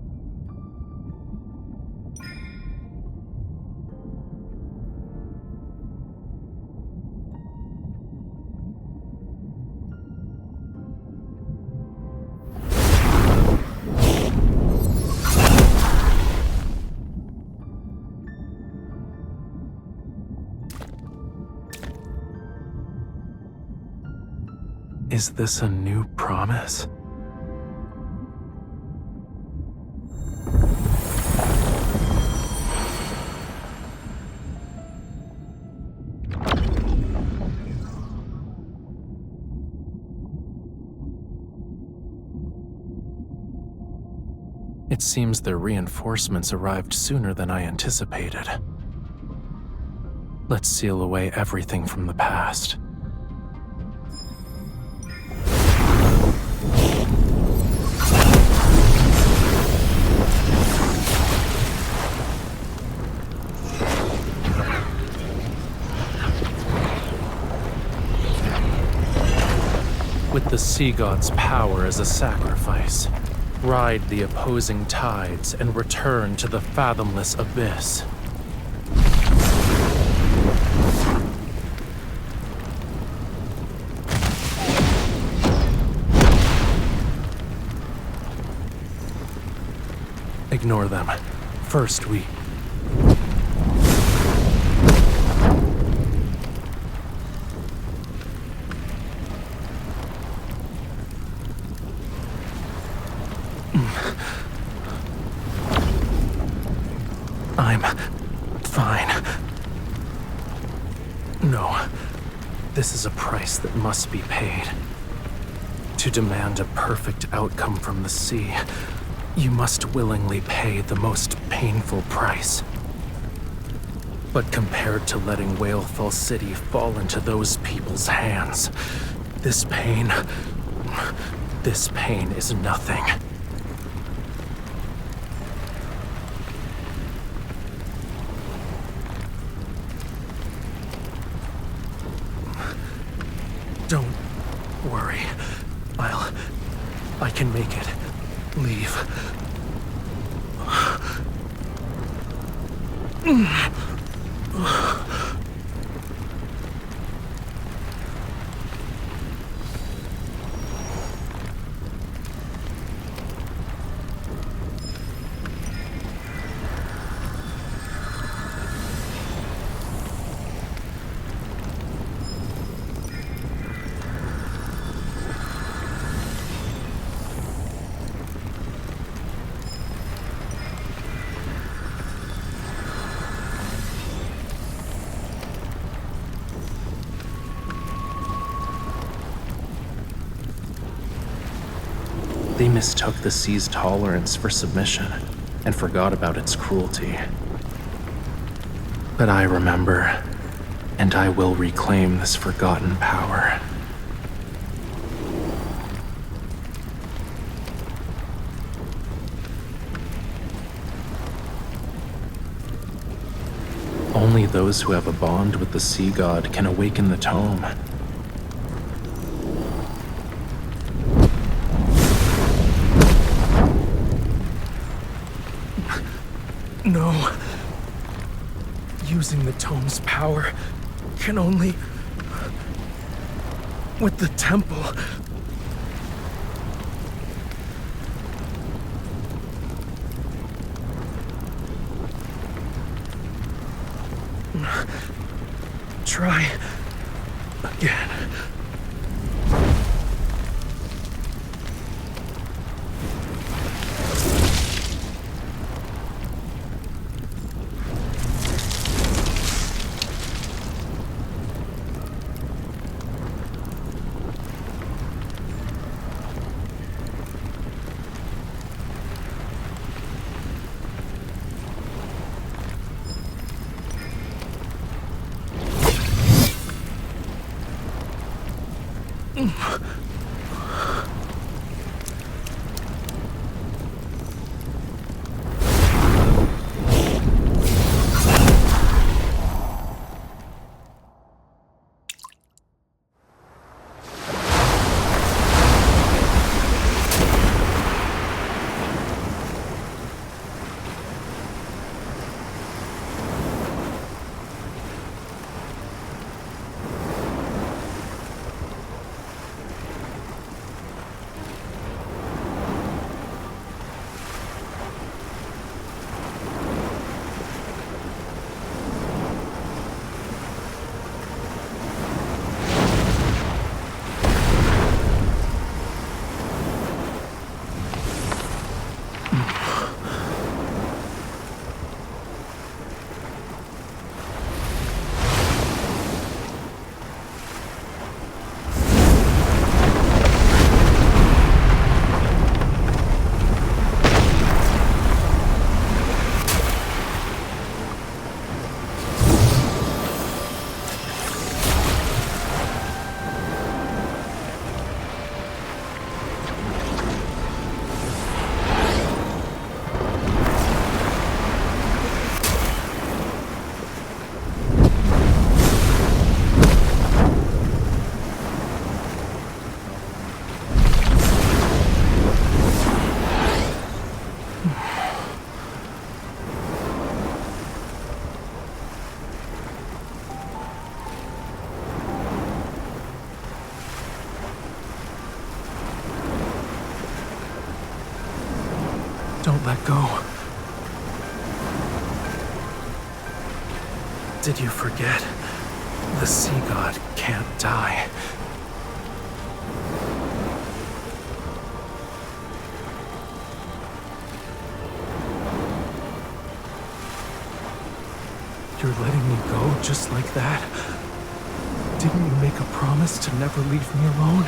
Is this a new promise? It seems their reinforcements arrived sooner than I anticipated. Let's seal away everything from the past. sea god's power as a sacrifice, ride the opposing tides, and return to the fathomless abyss. Ignore them. First, we... I'm fine. No, this is a price that must be paid. To demand a perfect outcome from the sea, you must willingly pay the most painful price. But compared to letting Whalefall City fall into those people's hands, this pain is nothing. Don't worry. I can make it. Leave. They mistook the sea's tolerance for submission and forgot about its cruelty. But I remember, and I will reclaim this forgotten power. Only those who have a bond with the sea god can awaken the tome. No. Using the tome's power can only... with the temple. Try again. Don't let go. Did you forget? The sea god can't die. You're letting me go just like that? Didn't you make a promise to never leave me alone?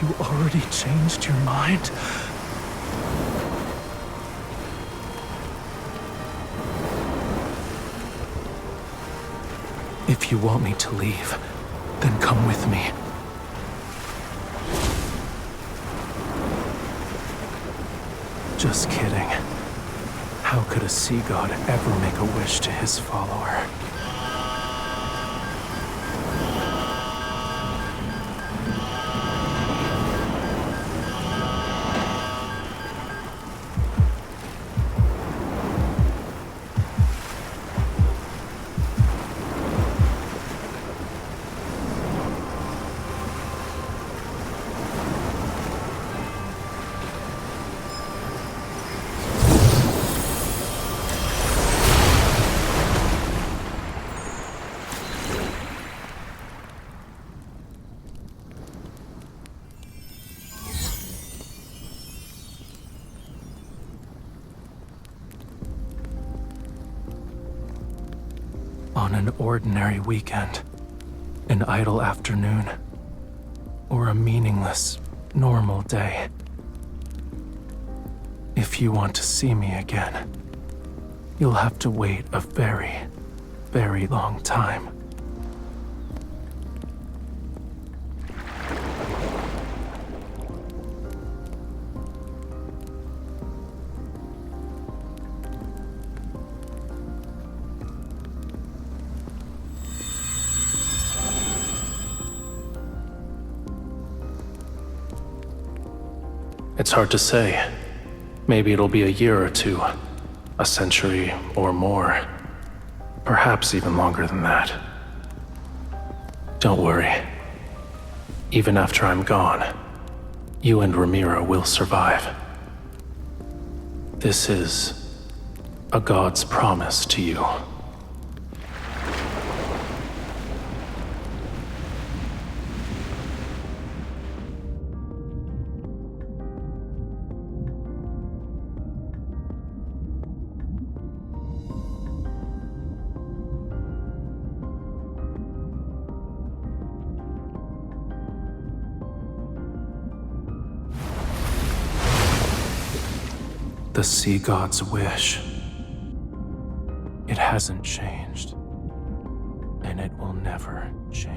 You already changed your mind? If you want me to leave, then come with me. Just kidding. How could a sea god ever make a wish to his follower? On an ordinary weekend, an idle afternoon, or a meaningless, normal day. If you want to see me again, you'll have to wait a very, very long time. It's hard to say. Maybe it'll be a year or two, a century or more. Perhaps even longer than that. Don't worry. Even after I'm gone, you and Ramiro will survive. This is a god's promise to you. The sea god's wish. It hasn't changed, and it will never change.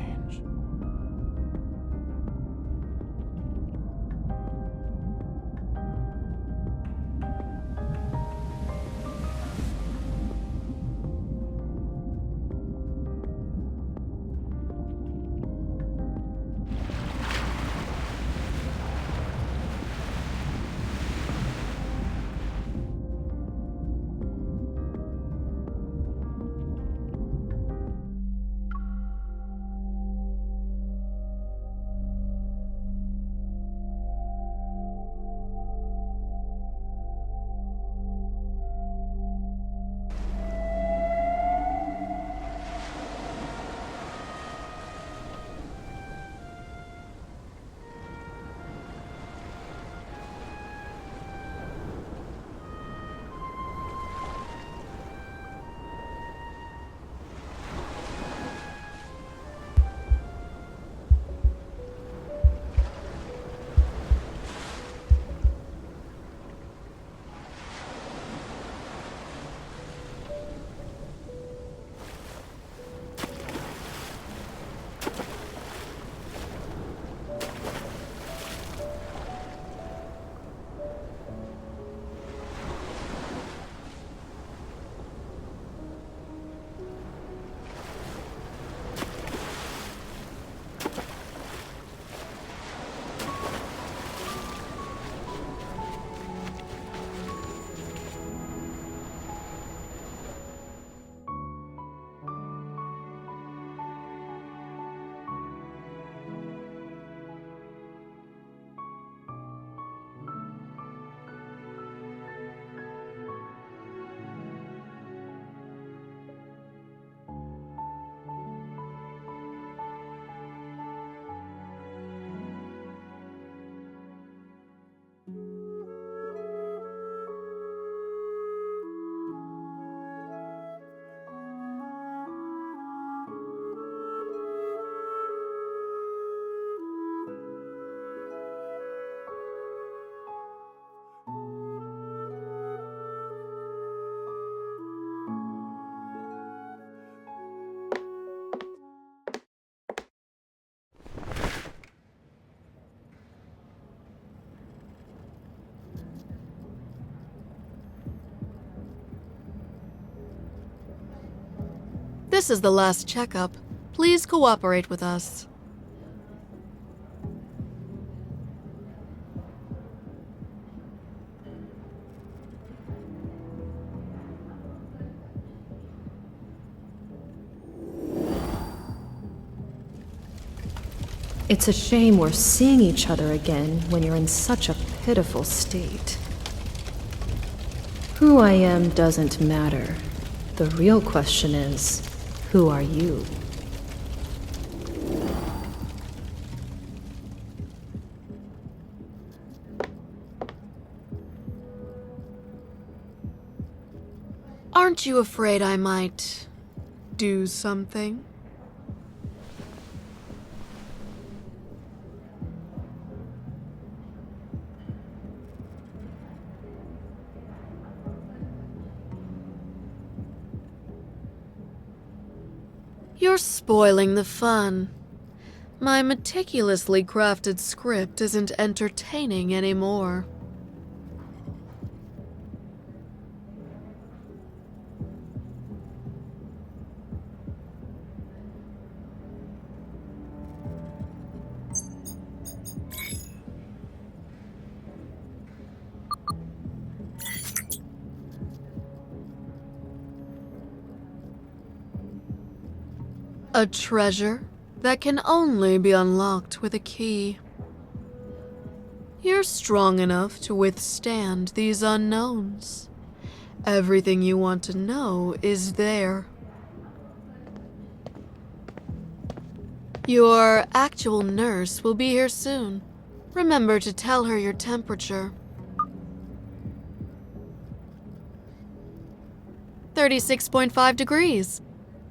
This is the last checkup. Please cooperate with us. It's a shame we're seeing each other again when you're in such a pitiful state. Who I am doesn't matter. The real question is, who are you? Aren't you afraid I might do something? You're spoiling the fun. My meticulously crafted script isn't entertaining anymore. A treasure that can only be unlocked with a key. You're strong enough to withstand these unknowns. Everything you want to know is there. Your actual nurse will be here soon. Remember to tell her your temperature. 36.5 degrees.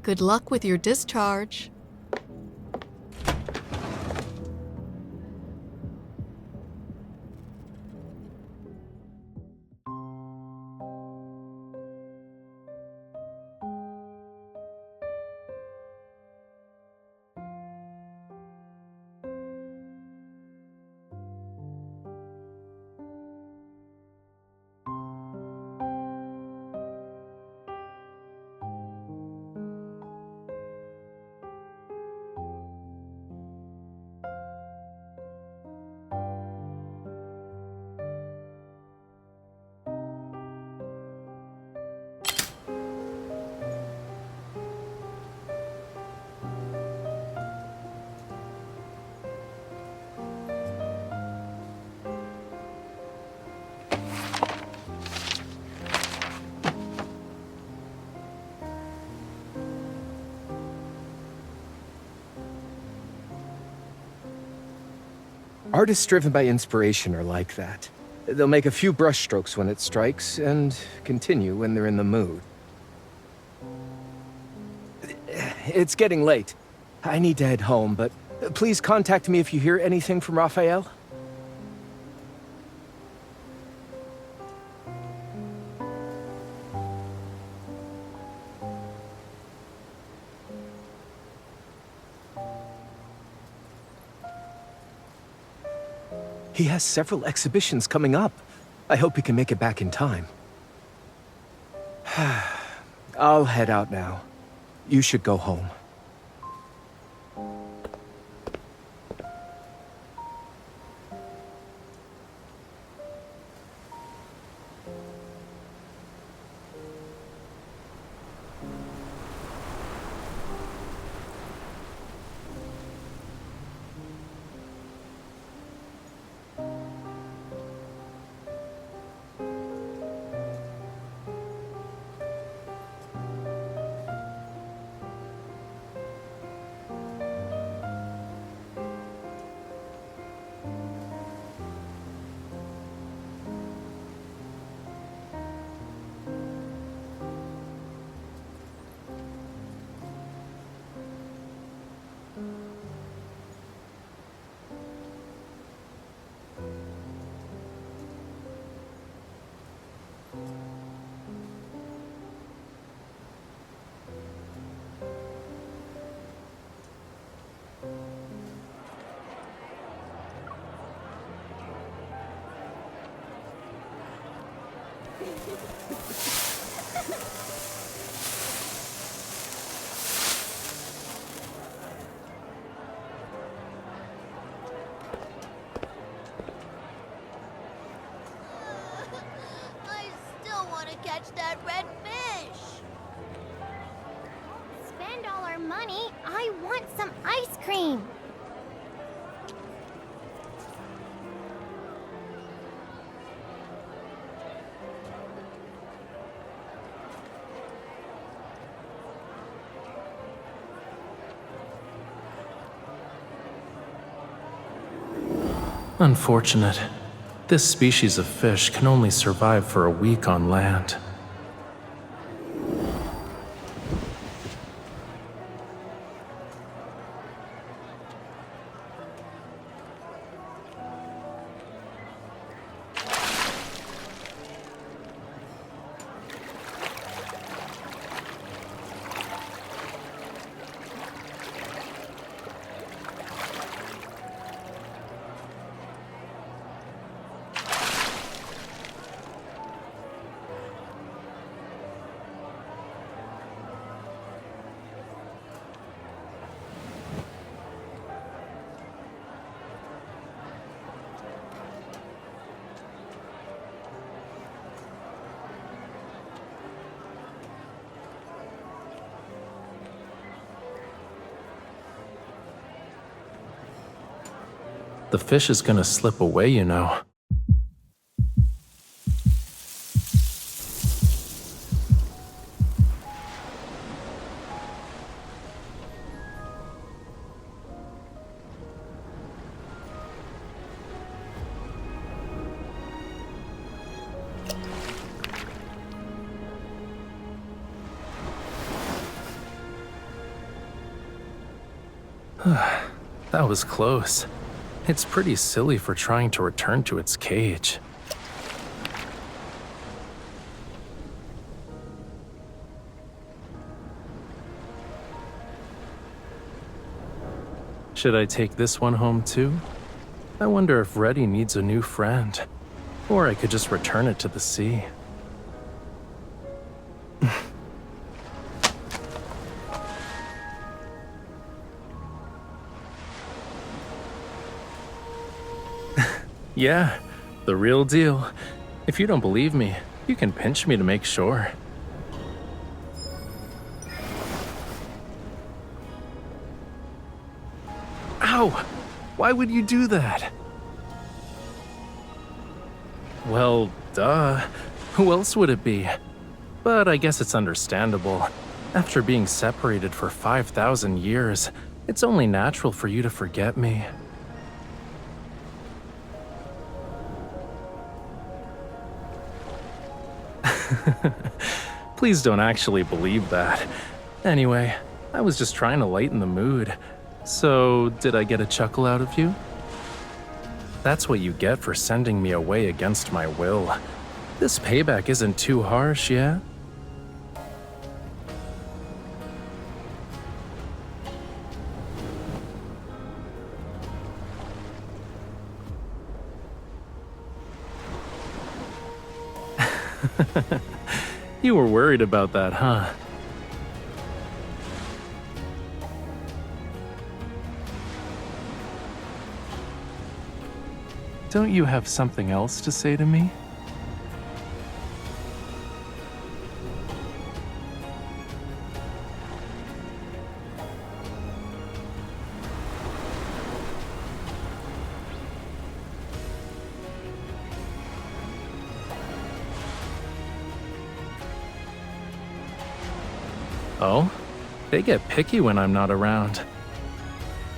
Good luck with your discharge. Artists driven by inspiration are like that. They'll make a few brushstrokes when it strikes, and continue when they're in the mood. It's getting late. I need to head home, but please contact me if you hear anything from Rafayel. He has several exhibitions coming up. I hope he can make it back in time. I'll head out now. You should go home. catch that red fish. Spend all our money. I want some ice cream. Unfortunate. This species of fish can only survive for a week on land. The fish is gonna slip away, you know. That was close. It's pretty silly for trying to return to its cage. Should I take this one home too? I wonder if Reddy needs a new friend. Or I could just return it to the sea. Yeah, the real deal. If you don't believe me, you can pinch me to make sure. Ow! Why would you do that? Well, duh. Who else would it be? But I guess it's understandable. After being separated for 5,000 years, it's only natural for you to forget me. Please don't actually believe that. Anyway, I was just trying to lighten the mood. So, did I get a chuckle out of you? That's what you get for sending me away against my will. This payback isn't too harsh, yeah? You were worried about that, huh? Don't you have something else to say to me? Oh? They get picky when I'm not around.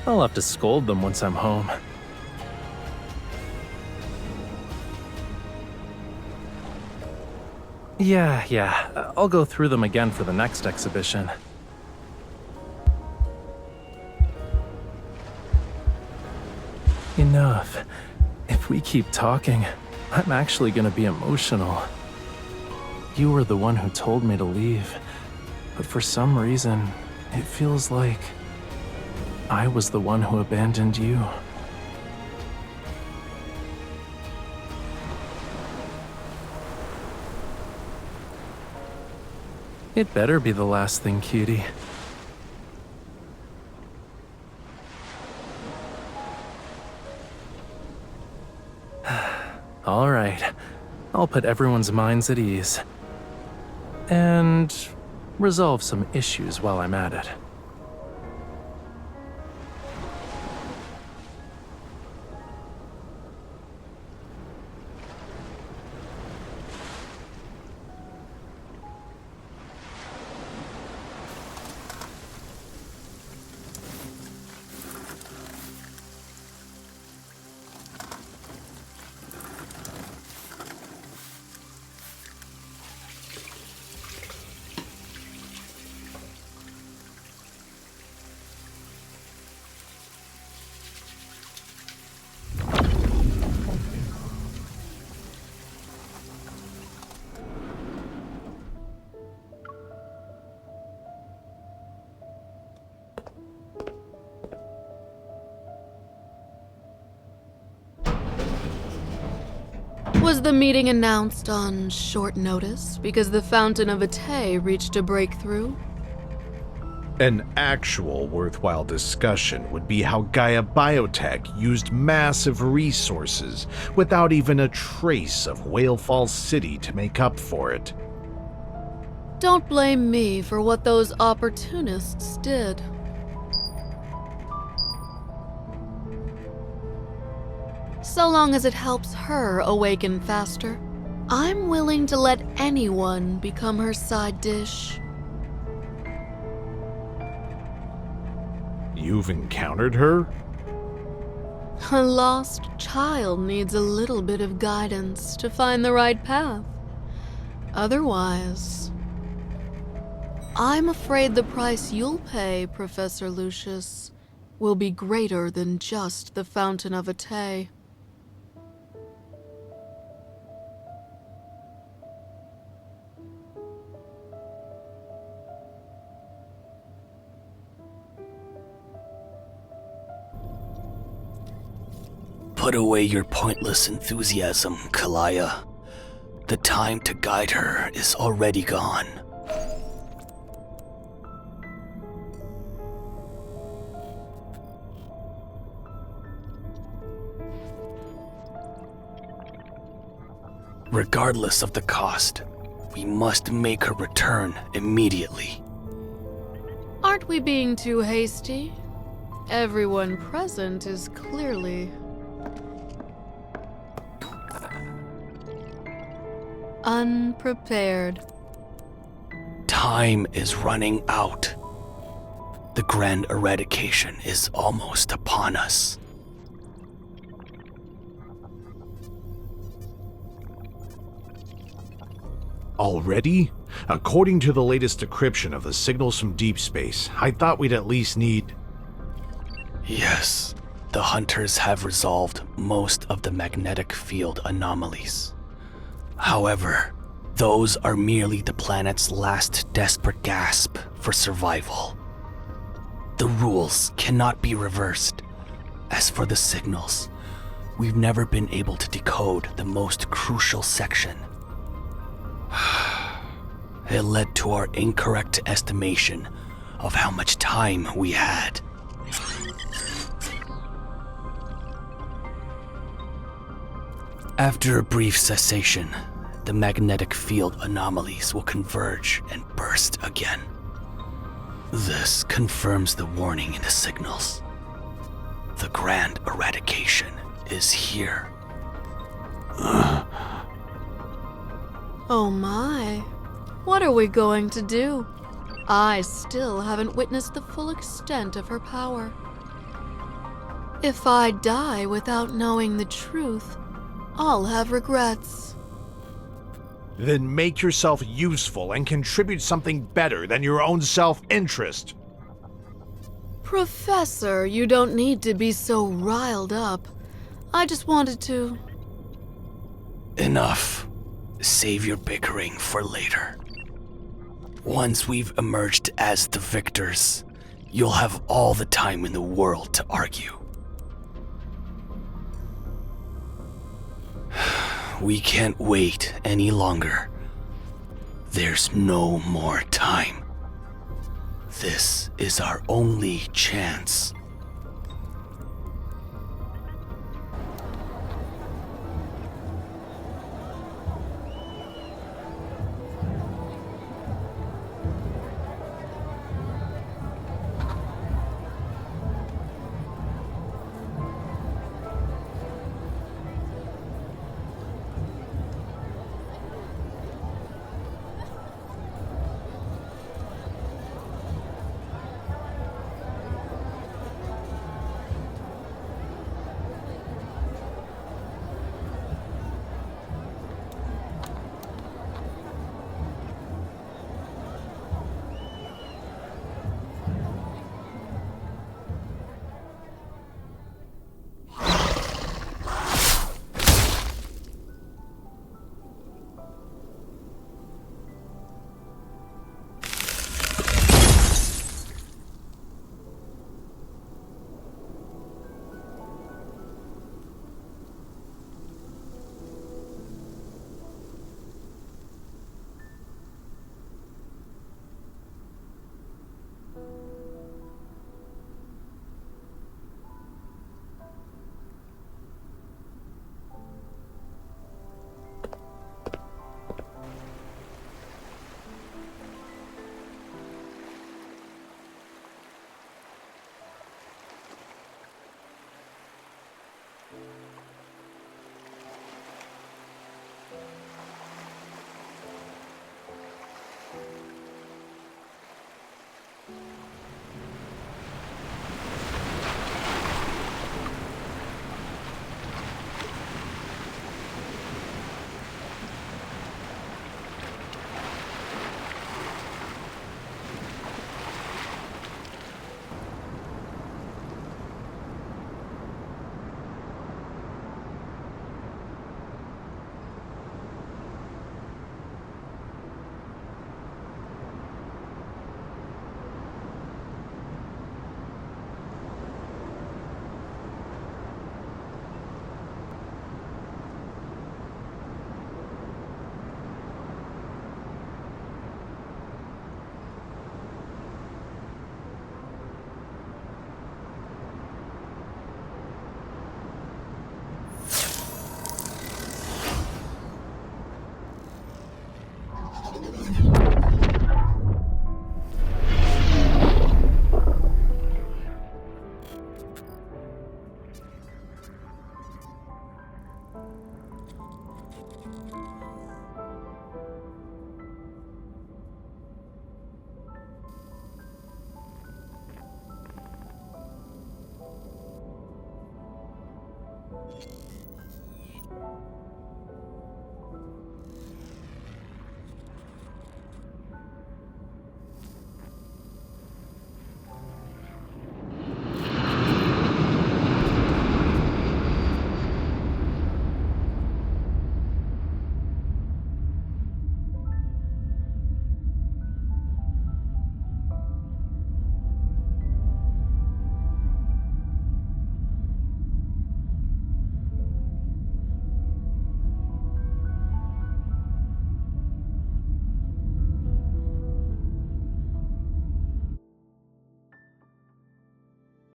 I'll have to scold them once I'm home. Yeah, I'll go through them again for the next exhibition. Enough. If we keep talking, I'm actually gonna be emotional. You were the one who told me to leave. But for some reason, it feels like I was the one who abandoned you. It better be the last thing, cutie. All right, I'll put everyone's minds at ease. and resolve some issues while I'm at it. Was the meeting announced on short notice because the Fountain of Atay reached a breakthrough? An actual worthwhile discussion would be how Gaia Biotech used massive resources without even a trace of Whalefall City to make up for it. Don't blame me for what those opportunists did. So long as it helps her awaken faster, I'm willing to let anyone become her side dish. You've encountered her? A lost child needs a little bit of guidance to find the right path. Otherwise, I'm afraid the price you'll pay, Professor Lucius, will be greater than just the Fountain of Atay. Put away your pointless enthusiasm, Kalaya. The time to guide her is already gone. Regardless of the cost, we must make her return immediately. Aren't we being too hasty? Everyone present is clearly unprepared. Time is running out. The grand eradication is almost upon us. Already? According to the latest decryption of the signals from Deepspace, I thought we'd at least need... Yes, the hunters have resolved most of the magnetic field anomalies. However, those are merely the planet's last desperate gasp for survival. The rules cannot be reversed. As for the signals, we've never been able to decode the most crucial section. It led to our incorrect estimation of how much time we had. After a brief cessation, the magnetic field anomalies will converge and burst again. This confirms the warning in the signals. The grand eradication is here. Oh my. What are we going to do? I still haven't witnessed the full extent of her power. If I die without knowing the truth, I'll have regrets. Then make yourself useful and contribute something better than your own self-interest. Professor, you don't need to be so riled up. I just wanted to... Enough. Save your bickering for later. Once we've emerged as the victors, you'll have all the time in the world to argue. We can't wait any longer. There's no more time. This is our only chance.